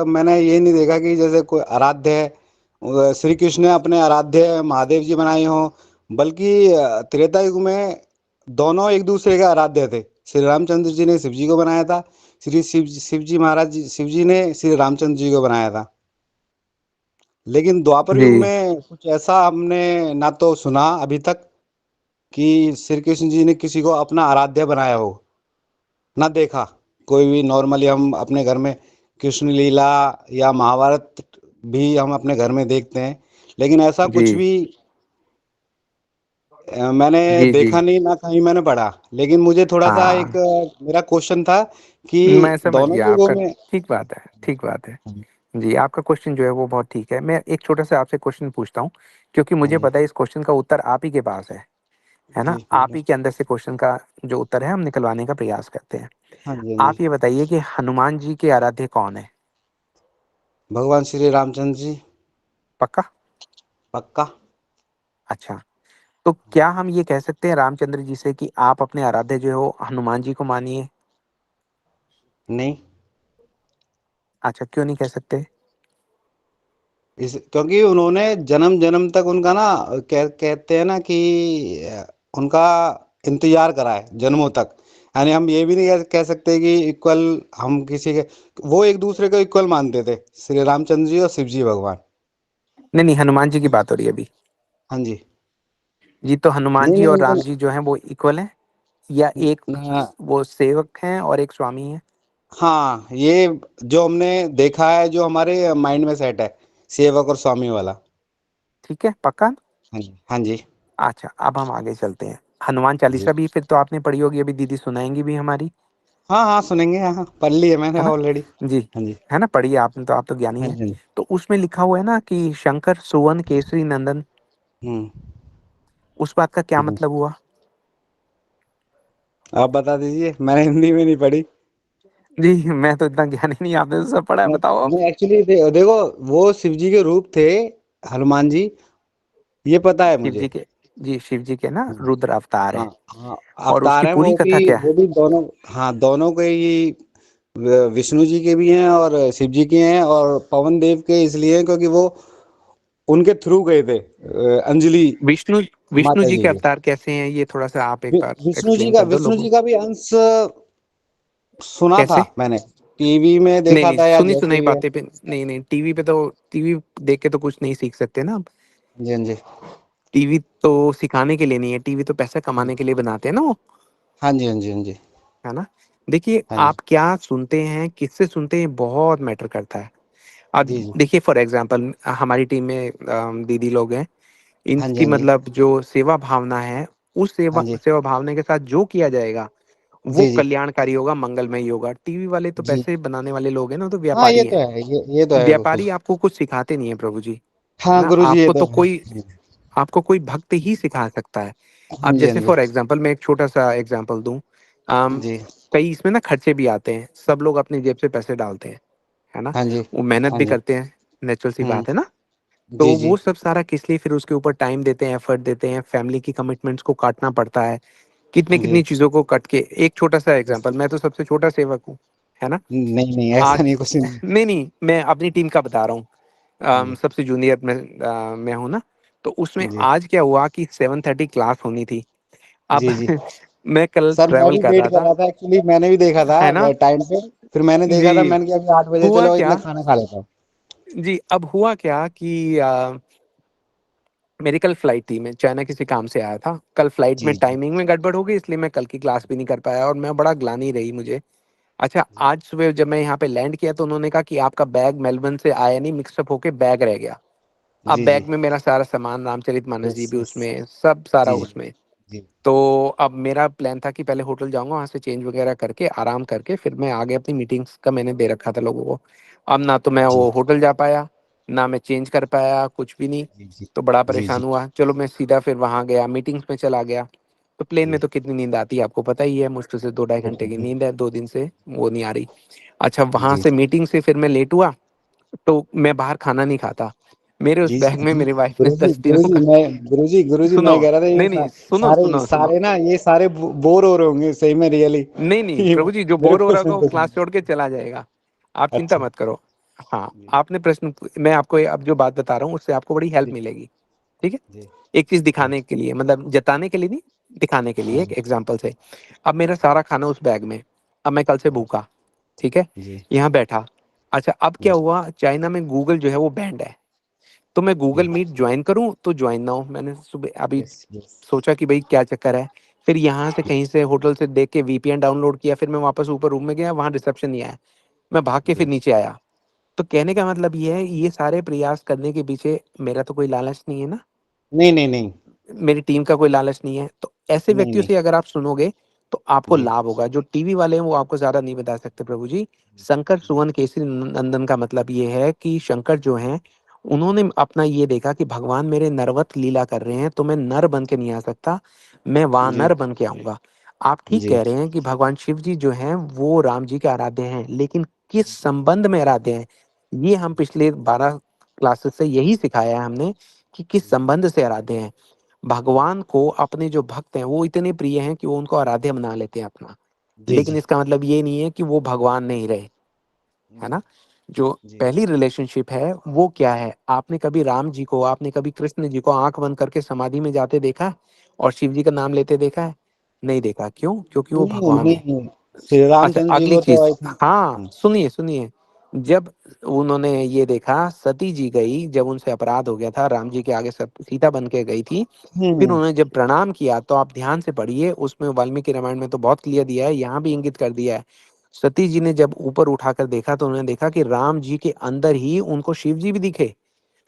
मैंने ये नहीं देखा कि जैसे कोई आराध्य है श्री कृष्ण ने अपने आराध्य महादेव जी बनाए हों, बल्कि त्रेता युग में दोनों एक दूसरे के आराध्य थे। श्री रामचंद्र जी ने शिव जी को बनाया था, श्री शिव जी महाराज जी शिव जी ने श्री रामचंद्र जी को बनाया था। लेकिन द्वापर युग जी, में कुछ ऐसा हमने ना तो सुना अभी तक कि श्री कृष्ण जी ने किसी को अपना आराध्य बनाया हो, ना देखा। कोई भी नॉर्मली हम अपने घर में कृष्ण लीला या महाभारत भी हम अपने घर में देखते हैं, लेकिन ऐसा जी। कुछ भी मैंने जी, जी। देखा नहीं ना कहीं मैंने पढ़ा। लेकिन मुझे थोड़ा सा एक हाँ, मेरा क्वेश्चन था कि मैं समझ दोनों गया युगों आपका में ठीक बात है, ठीक बात है। जी, आपका क्वेश्चन जो है वो बहुत ठीक है। मैं एक छोटा-सा आपसे क्वेश्चन पूछता हूँ, क्योंकि हाँ मुझे जी पता है इस क्वेश्चन का उत्तर आप ही के पास है ना? जी आप पूछो। ही के अंदर से क्वेश्चन का जो उत्तर है हम निकलवाने का प्रयास करते हैं। हाँ जी हाँ जी। आप ये बताइए कि हनुमान जी के आराध्य कौन है? भगवान श्री रामचंद्र जी। पक्का? पक्का। अच्छा, तो क्या हम ये कह सकते हैं रामचंद्र जी से कि आप अपने आराध्य जो हो हनुमान जी को मानिए? नहीं, अच्छा, क्यों नहीं कह सकते? इस क्योंकि उन्होंने जन्म जन्म तक उनका ना कहते हैं ना कि उनका इंतजार करा है जन्मों तक। यानी हम ये भी नहीं कह सकते कि इक्वल हम किसी के वो एक दूसरे को इक्वल मानते थे श्री रामचंद्र जी और शिव जी भगवान। नहीं, नहीं हनुमान जी की बात हो रही है अभी। हाँ जी। जी, तो हनुमान नहीं जी और नहीं राम जी जो हैं वो इक्वल हैं? या एक वो सेवक हैं और एक स्वामी हैं? हाँ ये जो हमने देखा है जो हमारे माइंड में सेट है सेवक और स्वामी वाला। ठीक है, पक्का? हाँ जी हाँ जी। अच्छा, अब हम आगे चलते हैं। हनुमान जी चालीसा भी फिर तो आपने पढ़ी होगी, अभी दीदी सुनाएँगी भी हमारी, हाँ हाँ सुनेंगे हाँ पढ़ ली है मैंने है ना? ऑलरेडी। जी, हाँ जी है ना? पढ़ी है आपने तो आप तो ज्ञानी हाँ हैं। जी हाँ जी। तो उसमें लिखा हुआ है ना कि शंकर सुवन केसरी नंदन, हम्म उस बात का क्या हम्म। मतलब हुआ? आप बता दीजिए मैंने हिंदी में नहीं पढ़ी। जी, मैं तो इतना ज्ञानी नहीं, आपने तो सब पढ़ा है, बताओ अब? नहीं एक्चुअली देखो वो शिव जी के रूप थे हनुमान जी, ये पता है शिव मुझे। जी के जी, शिव जी के ना हाँ रुद्र अवतार हाँ हैं हाँ और अवतार उसकी हैं पूरी कथा क्या है? वो भी दोनों। हाँ दोनों के ही विष्णु जी के भी हैं और शिव जी के हैं और पवन देव के इसलिए हैं क्योंकि वो उनके थ्रू गए थे अंजलि विष्णु विष्णु माता जी जी के के। अवतार कैसे हैं? ये थोड़ा-सा आप एक बार एक्सप्लेन कर दो विष्णु लोगों जी को। का भी अंश सुना था कैसे? मैंने टीवी में नहीं, देखा नहीं, था या जैसे सुनी-सुनाई भी है। बातें पे नहीं, नहीं, टीवी देख के तो कुछ नहीं सीख सकते ना आप। जी हाँ जी टीवी तो सिखाने के लिए नहीं है, टीवी तो पैसा कमाने के लिए बनाते हैं ना वो, हाँ जी हाँ जी हाँ जी है ना? देखिए, हाँ जी आप क्या सुनते हैं, किससे सुनते हैं, बहुत मैटर करता है। अब जी जी देखिए फॉर एग्ज़ाम्पल हमारी टीम में दीदी लोग हैं, हाँ जी इनकी हाँ जी मतलब जो सेवा भावना है, उस हाँ सेवा जी सेवा भावना के साथ जो किया जाएगा, वो जी जी कल्याणकारी होगा, मंगलमय होगा। टीवी वाले तो जी। पैसे बनाने वाले लोग हैं ना, तो हाँ ये व्यापारी तो हैं। है ये तो है बिल्कुल। व्यापारी आपको कुछ सिखाते नहीं है प्रभु जी, है हाँ ना? गुरु जी ये तो है। आपको कोई भक्त ही सिखा सकता है। हाँ अब जी हाँ जैसे जी फॉर एग्ज़ाम्पल मैं एक छोटा-सा एग्ज़ाम्पल दूँ, हाँ अम, जी कई इसमें ना खर्चे भी आते हैं, सब लोग अपनी जेब से पैसे डालते हैं, है ना? हाँ जी वो मेहनत हाँ भी जी करते हैं, नेचुरल सी हम्म बात है ना? तो जी, जी, वो सब सारा किस लिए? फिर उसके ऊपर टाइम देते हैं, एफर्ट देते हैं, फैमिली की कमिटमेंट्स को काटना पड़ता है, जी। कितनी-कितनी चीज़ों को कट के। एक छोटा-सा एग्ज़ाम्पल, मैं तो सबसे छोटा सेवक हूँ, है ना? नहीं, नहीं, ऐसा आज नहीं कुछ नहीं। नहीं, मैं अपनी टीम का बता रहा हूँ। जी, सबसे जूनियर मैं हूँ ना, तो उसमें जी, आज क्या हुआ कि 7:30 क्लास होनी थी। अब जी, जी। मैं कल सर मैं ट्रैवल भी कर वेट रहा कर था, रहा था एक्चुअली, मैंने भी देखा है था ना? टाइम पे, फिर मैंने देखा था, जी, मैंने कहा अभी 8 बजे हुआ चलो क्या इतना खाना खा लेता हूँ। जी, अब हुआ क्या कि मेरी कल फ्लाइट थी, मैं चाइना किसी काम से आया था। कल फ्लाइट में जी, जी, टाइमिंग में गड़बड़ हो गई, इसलिए मैं कल की क्लास भी नहीं कर पाया और मैं बड़ा ग्लानि रही मुझे। अच्छा, जी, आज सुबह जब मैं यहाँ पे लैंड किया तो उन्होंने कहा कि आपका बैग मेलबर्न से आया नहीं, मिक्सअप होके बैग रह गया। अब जी, जी, बैग में मेरा सारा सामान, रामचरितमानस यस, जी भी यस, उसमें, सब सारा जी, उसमें। जी, तो अब मेरा प्लान था कि पहले होटल जाऊँगा, वहाँ से चेंज वगैरह करके, आराम करके फिर मैं आगे अपनी मीटिंग्स का मैंने दे रखा था लोगों को। अब ना तो मैं जी, वो होटल जा पाया, ना मैं चेंज कर पाया, कुछ भी नहीं। जी, जी, तो बड़ा जी, परेशान जी, हुआ। चलो मैं सीधा फिर वहाँ गया, मीटिंग्स में चला गया। तो प्लेन जी, में तो कितनी नींद आती है आपको पता ही है, मुश्किल से 2 ढाई घंटे की जी, नींद है, 2 दिन से वो नहीं आ रही। अच्छा, वहाँ जी, से मीटिंग से फिर मैं लेट हुआ, तो मैं बाहर खाना नहीं खाता। मेरे उस जी, बैग में जी। मेरी वाइफ़ ने 10 दिनों का गुरुजी सुनो, मैं कह रहा था ये नहीं, सुनो, सारे सुनो, सुनो। सारे ना ये सारे बोर हो रहे होंगे सही में रियली। नहीं, प्रभु जी, जो मेरे बोर हो रहा होगा क्वेश्चन वो पे क्लास छोड़ के चला जाएगा। आप चिंता अच्छा। मत करो। हाँ, जी, आपने प्रश्न मैं आपको अब जो बात बता रहा हूँ उससे आपको बड़ी हेल्प जी, मिलेगी, ठीक है? जी, एक चीज़ जी, दिखाने के लिए, मतलब जताने के लिए नहीं, दिखाने के लिए एक जी, एग्ज़ाम्पल से। अब मेरा सारा खाना उस बैग में, अब मैं कल से जी, भूखा, ठीक है? जी, यहाँ बैठा। अच्छा, अब क्या जी, हुआ, चाइना में गूगल जो है वो बैंड है। तो मैं गूगल जी, मीट जॉइन करूँ तो जॉइन ना हो। मैंने सुबह अभी यस, यस, सोचा कि भई क्या चक्कर है? फिर यहाँ से कहीं से होटल से देख के वीपीएन डाउनलोड किया, फिर मैं वापस ऊपर रूम में गया, वहाँ रिसेप्शन नहीं आया। मैं भाग के फिर जी, नीचे आया। तो कहने का मतलब ये है, ये सारे प्रयास करने के पीछे मेरा तो कोई लालच नहीं है ना, नहीं, नहीं, नहीं, मेरी टीम का कोई लालच नहीं है। तो ऐसे नहीं, व्यक्तियों नहीं, से अगर आप सुनोगे, तो आपको जी, लाभ होगा। जो टीवी वाले हैं वो आपको ज़्यादा नहीं बता सकते प्रभु जी। शंकर सुवन केसरी नंदन का मतलब ये है कि शंकर जो हैं, उन्होंने अपना ये देखा कि भगवान मेरे नरवत लीला कर रहे हैं, तो मैं नर बन के नहीं आ सकता, मैं जी, वानर बन के आऊँगा। आप ठीक जी, कह रहे हैं कि भगवान शिव जी जो हैं, वो राम जी के आराध्य हैं, लेकिन किस संबंध में आराध्य हैं? ये हम पिछले 12 क्लासेस से यही सिखाया है हमने कि किस संबंध से आराध्य हैं। भगवान को अपने जो भक्त हैं वो इतने प्रिय हैं कि वो उनको आराध्य बना लेते हैं अपना। जी, लेकिन जी, इसका मतलब ये नहीं है कि वो भगवान नहीं रहे, है जी, ना? जो जी, पहली रिलेशनशिप है वो क्या है? आपने कभी राम जी को, आपने कभी कृष्ण जी को आँख बंद करके समाधि में जाते देखा है और शिव जी का नाम लेते देखा है? नहीं देखा, क्यों? क्योंकि वो नहीं, भगवान हैं। नहीं, श्री अच्छा, रामचंद्र जी अगली को तो चीज़, आई थिंक। हाँ, सुनिए, सुनिए। जब उन्होंने ये देखा, सती जी गई, जब उनसे अपराध हो गया था, राम जी के आगे सीता बन के गई थी, फिर हम्म, उन्होंने जब प्रणाम किया, तो आप ध्यान से पढ़िए, उसमें वाल्मीकि रामायण में तो बहुत क्लियर दिया है, यहाँ भी इंगित कर दिया है। सती जी ने जब ऊपर उठाकर देखा, तो उन्होंने देखा कि राम जी के अंदर ही उनको शिव जी भी दिखे,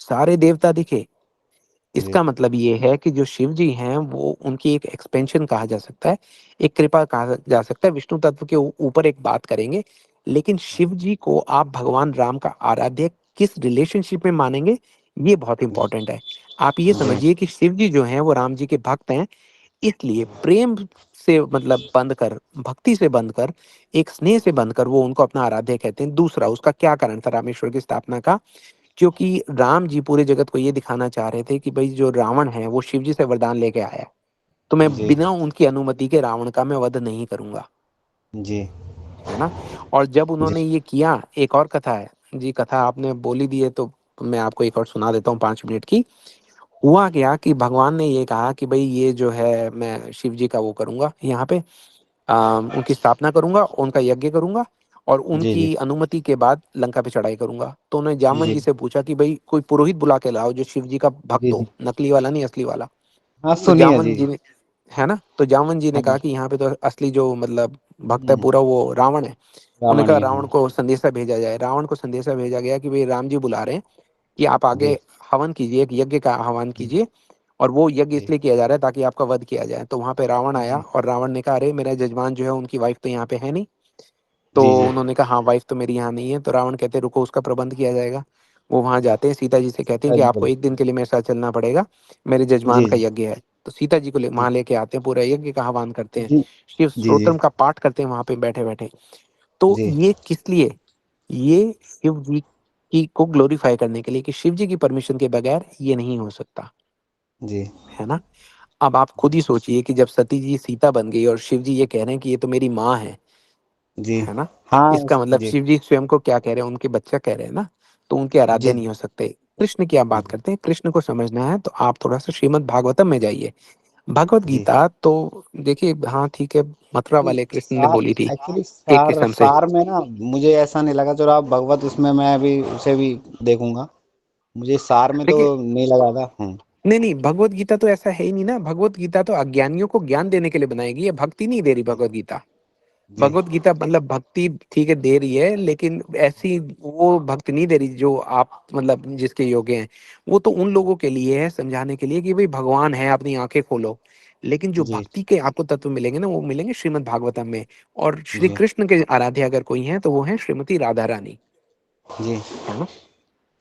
सारे देवता दिखे। जी, इसका मतलब ये है कि जो शिव जी हैं, वो उनकी एक एक्सपेंशन कहा जा सकता है, एक कृपा कहा जा सकता है, विष्णु तत्व के ऊपर एक बात करेंगे। लेकिन शिव जी को आप भगवान राम का आराध्य किस रिलेशनशिप में मानेंगे, ये बहुत जी, इंपॉर्टेंट है। आप ये जी, समझिए कि शिव जी जो हैं, वो राम जी के भक्त हैं, इसलिए प्रेम से मतलब बंध कर, भक्ति से बंध कर, एक स्नेह से बंध कर वो उनको अपना आराध्य कहते हैं। दूसरा, उसका क्या कारण था रामेश्वर की स्थापना का? क्योंकि राम जी पूरे जगत को ये दिखाना चाह रहे थे कि भई जो रावण है वो शिव जी से वरदान लेके आया है। तो मैं जी, बिना उनकी अनुमति के रावण का मैं वध नहीं करूँगा, जी, है ना? और जब जी, उन्होंने ये किया, एक और कथा है। जी, कथा आपने बोल ही दी है तो मैं आपको एक और सुना देता हूँ 5 मिनट की। हुआ क्या कि भगवान ने ये कहा कि भई ये जो है मैं शिव जी का वो करूँगा यहाँ पे, उनकी स्थापना करूँगा, उनका यज्ञ करूँगा और जी, जी, उनकी अनुमति के बाद लंका पे चढ़ाई करूँगा। तो उन्होंने जामवंत जी, जी से पूछा कि भई कोई पुरोहित बुला के लाओ जो शिव जी का जी, भक्त हो, जी, नकली वाला नहीं, असली वाला। हाँ तो सुनिए जी, जामवंत जी ने, है ना? तो जामवंत जी ने हाँ कहा जी, कि यहाँ पे तो असली जो मतलब भक्त है हम्म, पूरा वो रावण है। उन्होंने रावण कहा है, रावण हाँ, को संदेशा भेजा जाए। रावण को संदेशा भेजा गया कि भई राम जी बुला रहे हैं कि आप आगे जी, हवन कीजिए, एक यज्ञ का आह्वान जी, कीजिए और वो यज्ञ जी, इसलिए किया जा रहा है ताकि आपका वध किया जाए। तो वहाँ पे रावण आया जी, और रावण ने कहा, अरे मेरा जजमान जो है उनकी वाइफ तो यहाँ पे है नहीं। तो जी, जी, उन्होंने कहा, हाँ, वाइफ तो मेरी यहाँ नहीं है। तो रावण कहते हैं, रुको, उसका प्रबंध किया जाएगा। वो वहाँ जाते हैं, सीता जी से कहते हैं सीता कि जी आपको को, 1 दिन के लिए मेरे साथ चलना पड़ेगा, मेरे जजमान जी, का यज्ञ है। तो सीता जी को जी, वहाँ लेके आते हैं, पूरा यज्ञ का आह्वान करते हैं, जी, शिव जी, जी, स्तोत्रम का पाठ करते हैं वहाँ पे बैठे बैठे। तो जी, ये किस लिए? ये शिव जी कि को ग्लोरीफाई करने के लिए कि शिव जी की परमिशन के बगैर ये नहीं हो सकता, जी है ना? अब आप खुद ही सोचिए कि जब सती जी सीता बन गई और शिव जी ये कह रहे हैं कि ये तो मेरी माँ जी है ना? हाँ इसका मतलब जी शिव जी स्वयं को क्या कह रहे हैं? उनके बच्चा कह रहे हैं ना, तो उनके आराध्य जी नहीं हो सकते। कृष्ण की आप बात करते हैं, कृष्ण को समझना है तो आप थोड़ा-सा श्रीमद् भागवतम में जाइए। भगवत जी गीता तो देखिए हाँ, ठीक है, मथुरा नहीं, वाले कृष्ण ने सार बोली थी एक्चुअली एक सार किस्म से। सार में ना मुझे ऐसा नहीं लगा। चलो आप भगवत उसमें मैं अभी उसे भी देखूंगा। मुझे सार में तो देखिए नहीं लगा था। नहीं, नहीं, भगवत गीता तो ऐसा है ही नहीं ना, भगवत गीता तो अज्ञानियों को ज्ञान देने के लिए बनाई गई है, भक्ति नहीं दे रही भगवत गीता। जी भगवत गीता मतलब भक्ति ठीक है दे रही है, लेकिन ऐसी वो भक्ति नहीं दे रही जो आप मतलब जिसके योग्य हैं। वो तो उन लोगों के लिए है समझाने के लिए कि भाई भगवान है, अपनी आंखें खोलो। लेकिन जो जी भक्ति के आपको तत्व मिलेंगे ना, वो मिलेंगे श्रीमद् भागवतम में। और श्री जी कृष्ण के आराध्य अगर कोई है तो वो है श्रीमती राधा रानी, जी है ना?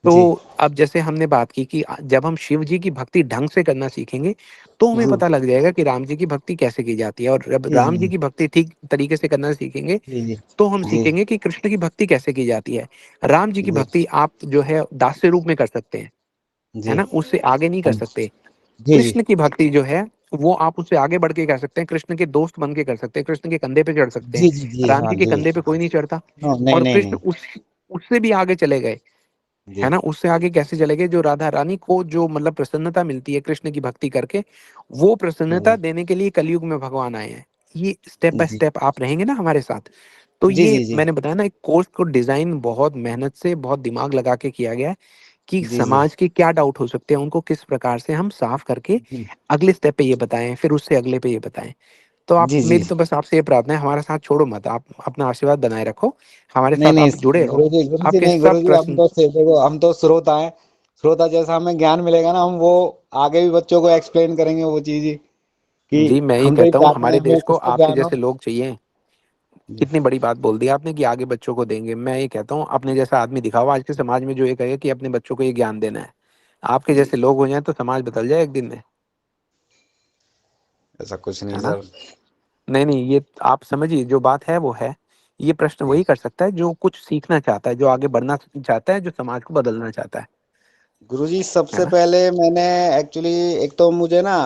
जी तो अब जैसे हमने बात की कि जब हम शिव जी की भक्ति ढंग से करना सीखेंगे, तो हमें जी पता लग जाएगा कि राम जी की भक्ति कैसे की जाती है, और जब जी राम जी जी की भक्ति ठीक तरीके से करना सीखेंगे, जी जी तो हम जी सीखेंगे कि कृष्ण की भक्ति कैसे की जाती है। राम जी की जी भक्ति आप जो है दास्य रूप में कर सकते है जी ना? उससे आगे नहीं कर हम सकते। जी जी कृष्ण की भक्ति जो है, वो आप उससे आगे बढ़ के कर सकते हैं, कृष्ण के दोस्त बन के कर सकते हैं, कृष्ण के कंधे पे चढ़ सकते हैं। जी जी जी राम हाँ जी के जी कंधे पे कोई नहीं चढ़ता। नो नहीं और नहीं कृष्ण नहीं उससे भी आगे चले गए, है जी ना? उससे आगे कैसे चले गए? जो राधा रानी को जो मतलब प्रसन्नता मिलती है कृष्ण की भक्ति करके, वो प्रसन्नता देने के लिए कलयुग में भगवान आए हैं। ये स्टेप बाय जी स्टेप आप रहेंगे ना हमारे साथ, तो जी ये जी जी मैंने बताया ना, एक कोर्स को डिज़ाइन बहुत मेहनत से, बहुत दिमाग लगा के किया गया है कि जी जी समाज के क्या डाउट हो सकते हैं, उनको किस प्रकार से हम साफ करके जी अगले स्टेप पे ये बताएँ, फिर उससे अगले पे ये बताएँ। तो आप जी जी मेरी तो बस आपसे ये प्रार्थना है, हमारा साथ छोड़ो मत, आप अपना आशीर्वाद बनाए रखो, हमारे नहीं साथ नहीं आप जुड़े रहो, गुरु जी आपके नहीं सब गुरु जी हम प्रश्न। तो देखो हम तो श्रोता हैं। श्रोता जैसा हमें ज्ञान मिलेगा ना हम वो आगे भी बच्चों को एक्सप्लेन करेंगे वो चीज ही कि जी, मैं ये हम तो ये कहता हूँ चाहते हैं हमारे हमें देश को इसका आपके ज्ञान हो। जैसे लोग चाहिए। जी कितनी बड़ी बात बोल दी आपने कि आगे बच्चों को देंगे। मैं ये कहता हूँ अपने जैसा आदमी दिखाओ आज के समाज में जो ये कहे कि अपने बच्चों को ये ज्ञान देना है। आपके जी जैसे लोग हो जाएँ तो समाज बदल जाए एक दिन में, ऐसा कुछ नहीं है ना? सर। नहीं, नहीं, ये आप समझिए जो बात है वो है। ये प्रश्न जी वही कर सकता है जो कुछ सीखना चाहता है, जो आगे बढ़ना चाहता है, जो समाज को बदलना चाहता गुरुजी है सबसे ना? पहले मैंने एक्चुअली एक तो मुझे ना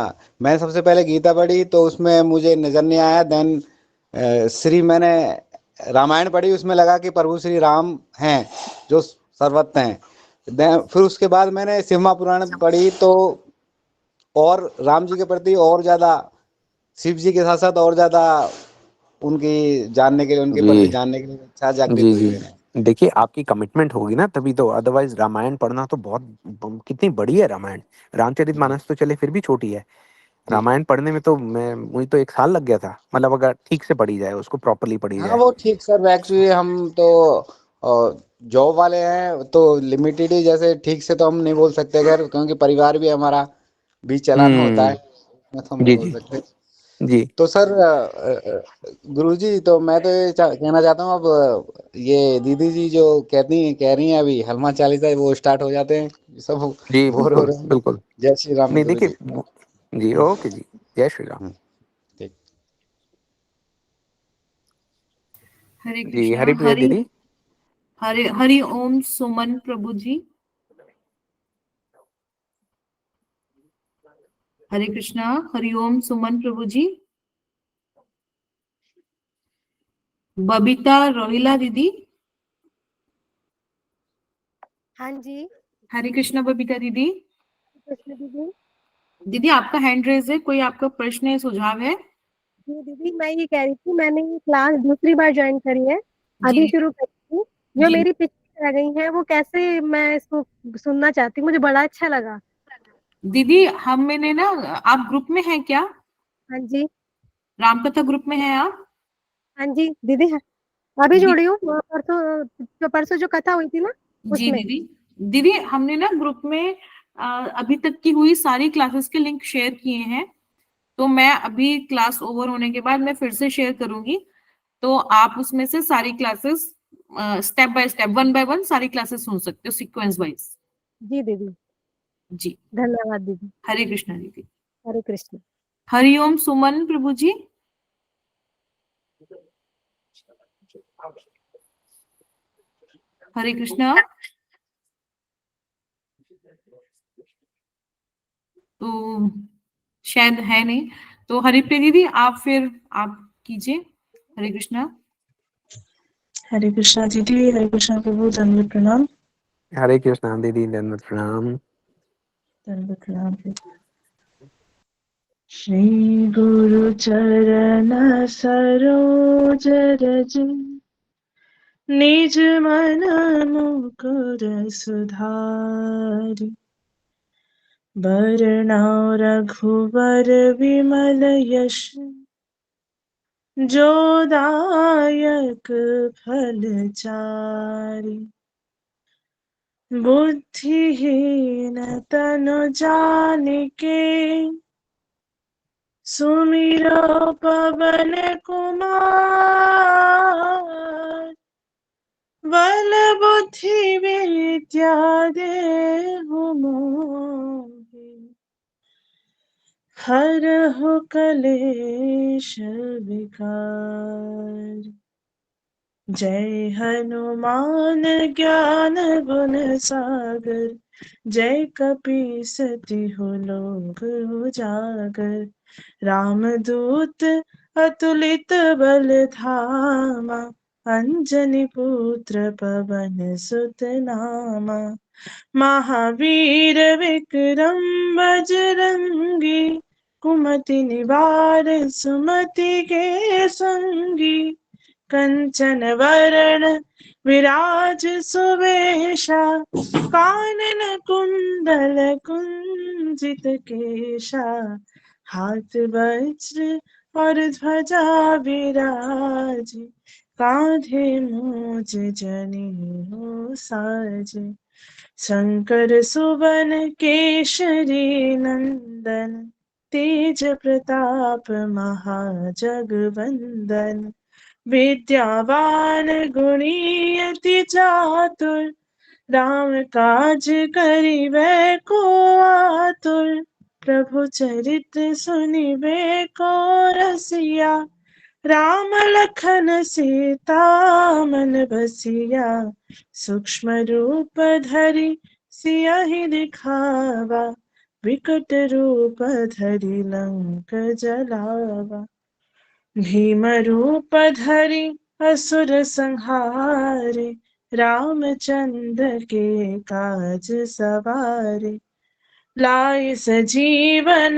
मैं सबसे पहले गीता पढ़ी तो उसमें मुझे नजर नहीं आया। देन श्री मैंने रामायण पढ़ी उसमें लगा कि प्रभु श्री राम हैं जो सर्वत्र हैं। फिर उसके बाद मैंने सिम्हा पुराण पढ़ी तो और राम जी के प्रति और ज्यादा शिव जी के साथ साथ और ज्यादा उनकी जानने के लिए उनके प्रति जी, जानने के लिए इच्छा जागृत जी, हुई जी। मेरे। देखिए आपकी कमिटमेंट होगी ना तभी तो, अदरवाइज़ रामायण पढ़ना तो बहुत ब कितनी बड़ी है रामायण। जी रामचरितमानस तो चले फिर भी छोटी है। जी रामायण पढ़ने में तो मैं मुझे तो 1 साल लग गया था। मतलब अगर ठीक से पढ़ी जाए, उसको प्रॉपर्ली पढ़ी हाँ जाए। वो ठीक सर एक्चुअली हम तो जॉब वाले हैं तो लिमिटेड ही जैसे ठीक से तो हम नहीं बोल सकते खैर क्योंकि परिवार भी हमारा भी चलाना होता है। हुँ। इसमें तो हम नहीं जी, बोल जी। सकते। जी। तो सर गुरुजी तो मैं तो ये कहना चाहता हूँ अब ये दीदी जी जो कह रही हैं अभी हनुमान चालीसा वो स्टार्ट हो जाते हैं सब जी, बोर हो बिल्कुल, रहे हैं। बिल्कुल। जय श्री राम नहीं गुरु देखिए जी। वो जी, ओके जी। जय श्री राम। ठीक। हरे जी, कृष्णा। हरिप्रिया दीदी। हरि हरि ओम सुमन प्रभु जी। हरे कृष्णा। हरि ओम सुमन प्रभु जी। बबीता रोहिला दीदी। हाँ जी। हरे कृष्णा बबीता दीदी। कृष्ण दीदी। दीदी आपका हैंड रेज है, कोई आपका प्रश्न है, सुझाव है? जी दीदी, मैं ये कह रही थी, मैंने ये क्लास दूसरी बार ज्वाइन करी है, अभी जी शुरू करी थी। जो जी मेरी पिछली रह गई है वो कैसे, मैं इसको सुनना चाहती हूँ, मुझे बड़ा अच्छा लगा। दीदी हम मैंने ना, आप ग्रुप में हैं क्या? हाँ जी। रामकथा ग्रुप में हैं आप? हाँ जी दीदी, हाँ, अभी दी, जोड़ी हूँ। परसों जो कथा हुई थी ना, जी उसमें। दीदी। दीदी हमने ना ग्रुप में अभी तक की हुई सारी क्लासेस के लिंक शेयर किए हैं। तो मैं अभी क्लास ओवर होने के बाद मैं फिर से शेयर करूंगी। तो आप उसमें से सारी classes step by step, one by one सारी क्लासेस सुन सकते हो सीक्वेंस वाइज। जी दीदी, जी। धन्यवाद दीदी। हरे कृष्णा दीदी। हरे कृष्ण। हरि ओम सुमन प्रभु जी। हरे कृष्णा। तो शायद है नहीं। तो हरिप्रिया दीदी आप कीजिए। हरे कृष्णा। हरे कृष्णा दीदी, हरे कृष्णा प्रभु, दंडवत प्रणाम। हरे कृष्णा दीदी, दंडवत प्रणाम। दंडवत प्रणाम। श्री गुरु चरण सरोज रज, निज मन मुकुर सुधारि। बरनउँ रघुबर विमल यश, जो दायक फल चारि। बुद्धिहीन तनु जानिके, सुमिरो पवन कुमार। बल बुद्धि विद्या देहु मोहि, हरहु कलेश विकार। जय हनुमान ज्ञान गुण सागर, जय कपीस तिहु लोक उजागर। रामदूत अतुलित बल धामा, अंजनी पुत्र पवन सुत नामा। महावीर विक्रम बजरंगी, कुमति निवार सुमति के संगी। कंचन वरण विराज सुवेशा, कानन कुंडल कुंजित केशा। हाथ वज्र और ध्वजा विराज, कांधे मूज जनेऊ साज। शंकर सुवन केशरी नंदन, तेज प्रताप महाजगवंदन। विद्यावान गुणी अति चातुर, राम काज करिबे को आतुर। प्रभु चरित्र सुनिबे को रसिया, राम लखन सीता मन बसिया। सूक्ष्म रूप धरि सियहि दिखावा, विकट रूप धरि लंक जलावा। भीम रूप धरि असुर संहारे, रामचंद्र के काज सवारे। लाए सजीवन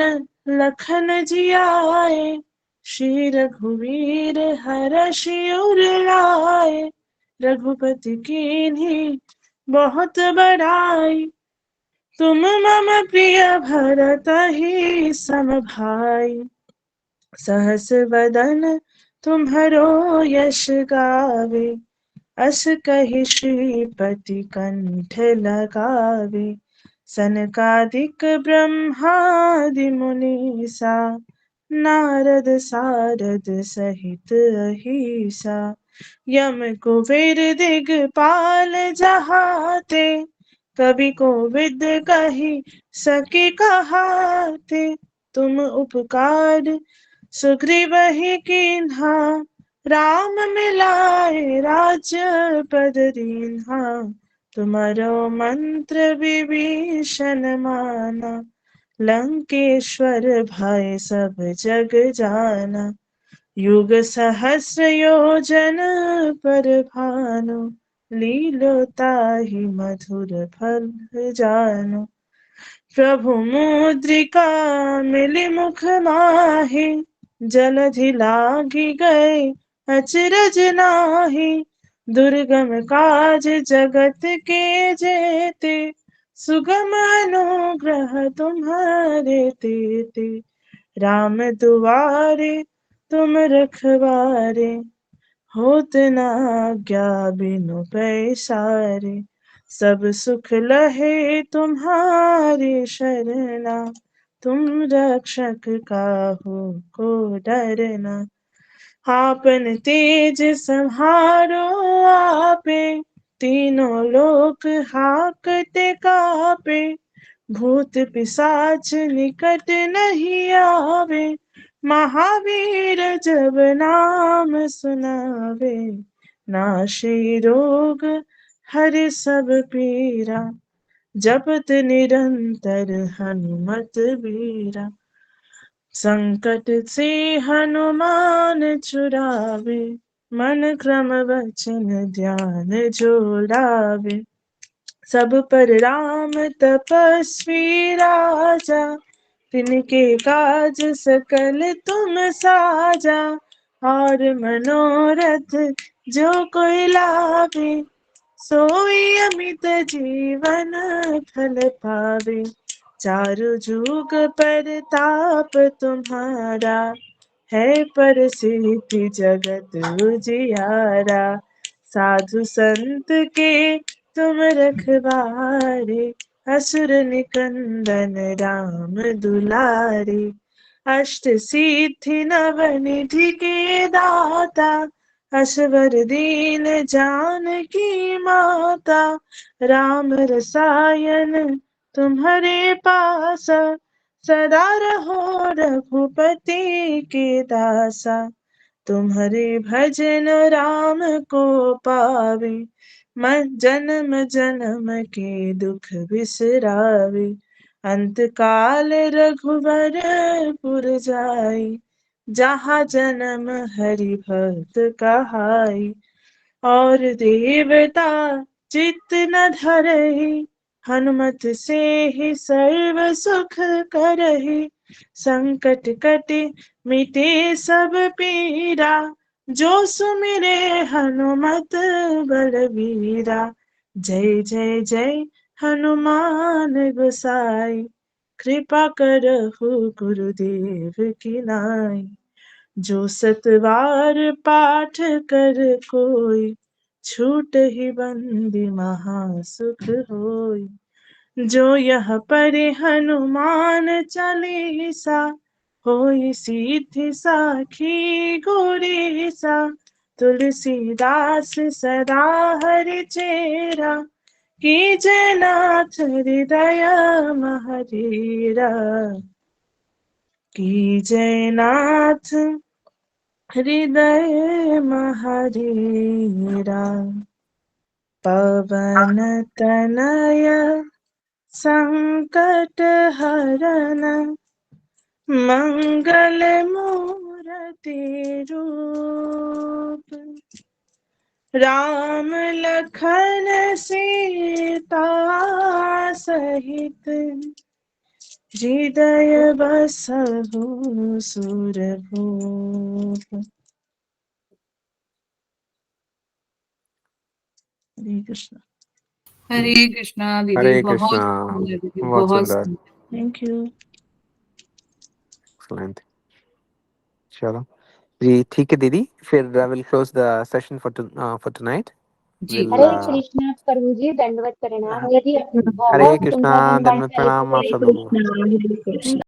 लखन जियाए, श्री रघुवीर हरषि उर लाए। रघुपति कीन्ही बहुत बड़ाई, तुम मम प्रिय भरतहि सम भाई। सहस वदन तुम्हरो यश गावे, अस कहि श्रीपति कंठ लगावे। सनकादिक ब्रह्मादि मुनीसा, नारद सारद सहित अहीसा। यम कुबेर दिगपाल जहाते, कवि कोविद कहि सके कहाते। तुम उपकार सुग्रीवहि कीन्हा, राम मिलाए राज्यपद दीन्हा। तुम्हारो मंत्र विभीषण माना, लंकेश्वर भय सब जग जाना। युग सहस्र योजन पर भानु, लीलो ताहि मधुर फल जानु। प्रभु मुद्रिका मिली मुख माहि, जलधि लागी गए अचरज नाही। दुर्गम काज जगत के जेते, सुगम अनुग्रह तुम्हारे तेते। राम दुआरे तुम रखवारे, होत न आज्ञा बिनु पैसारे। सब सुख लहे तुम्हारी शरणा, तुम रक्षक काहू को डरना। आपन तेज संहारो आपे, तीनों लोक हाकते कापे। भूत पिशाच निकट नहीं आवे, महावीर जब नाम सुनावे। नाशे रोग हरे सब पीरा, जपत निरंतर हनुमत बीरा। संकट से हनुमान छुड़ावे, मन क्रम वचन ध्यान जो लावे। सब पर राम तपस्वी राजा, तिनके काज सकल तुम साजा। और मनोरथ जो कोई लावे, सोई अमित जीवन फल पावे। चारु जुग परताप तुम्हारा, है प्रसिद्धि जगत उजियारा। साधु संत के तुम रखवारे, असुर निकंदन राम दुलारे। अष्ट सिद्धि नव निधि के दाता, असवर दीन जानकी माता। राम रसायन तुम्हारे पासा, सदा रहो रघुपति के दासा। तुम्हारे भजन राम को पावे, मन जन्म जन्म के दुख बिसरावे। अंत काल रघुवर पुर जाई, जहाँ जन्म हरि भक्त कहाई। और देवता चित्त न धरहि, हनुमत से ही सर्व सुख करहि। संकट कटे मिटे सब पीरा, जो सुमिरे हनुमत बलबीरा। जय जय जय हनुमान गोसाई, कृपा करहु गुरुदेव की नाई। जो सतवार पाठ कर कोई, छूट ही बंदी महासुख होई। जो यह पढ़े हनुमान चालीसा, होई सिद्धि साखी गौरीसा। तुलसीदास सदा हरि चेरा, की जयनाथ हृदय महरीरा। की जयनाथ हृदय महरीरा। पवन तनय संकट हरन, मंगल मूर्ति रूप। राम लखन सीता सहित, हृदय बसहु सुरभूप। हरे कृष्ण। हरे कृष्णा दीदी, हरे बहुत कृष्णा। सुंदर दीदी, बहुत बहुत सुंदर। सुंदर। Thank you. एक्सलेंट। चलो जी, ठीक है दीदी, फिर I will close the session for tonight. जी विल हरे कृष्ण प्रभु जी, दंडवत प्रणाम। यदि हरे बहुत कृष्णा, सुंदर हनुमान दंडवत चालीसा प्रणाम आप हरे सब लोगों को। कृष्ण हरे कृष्ण।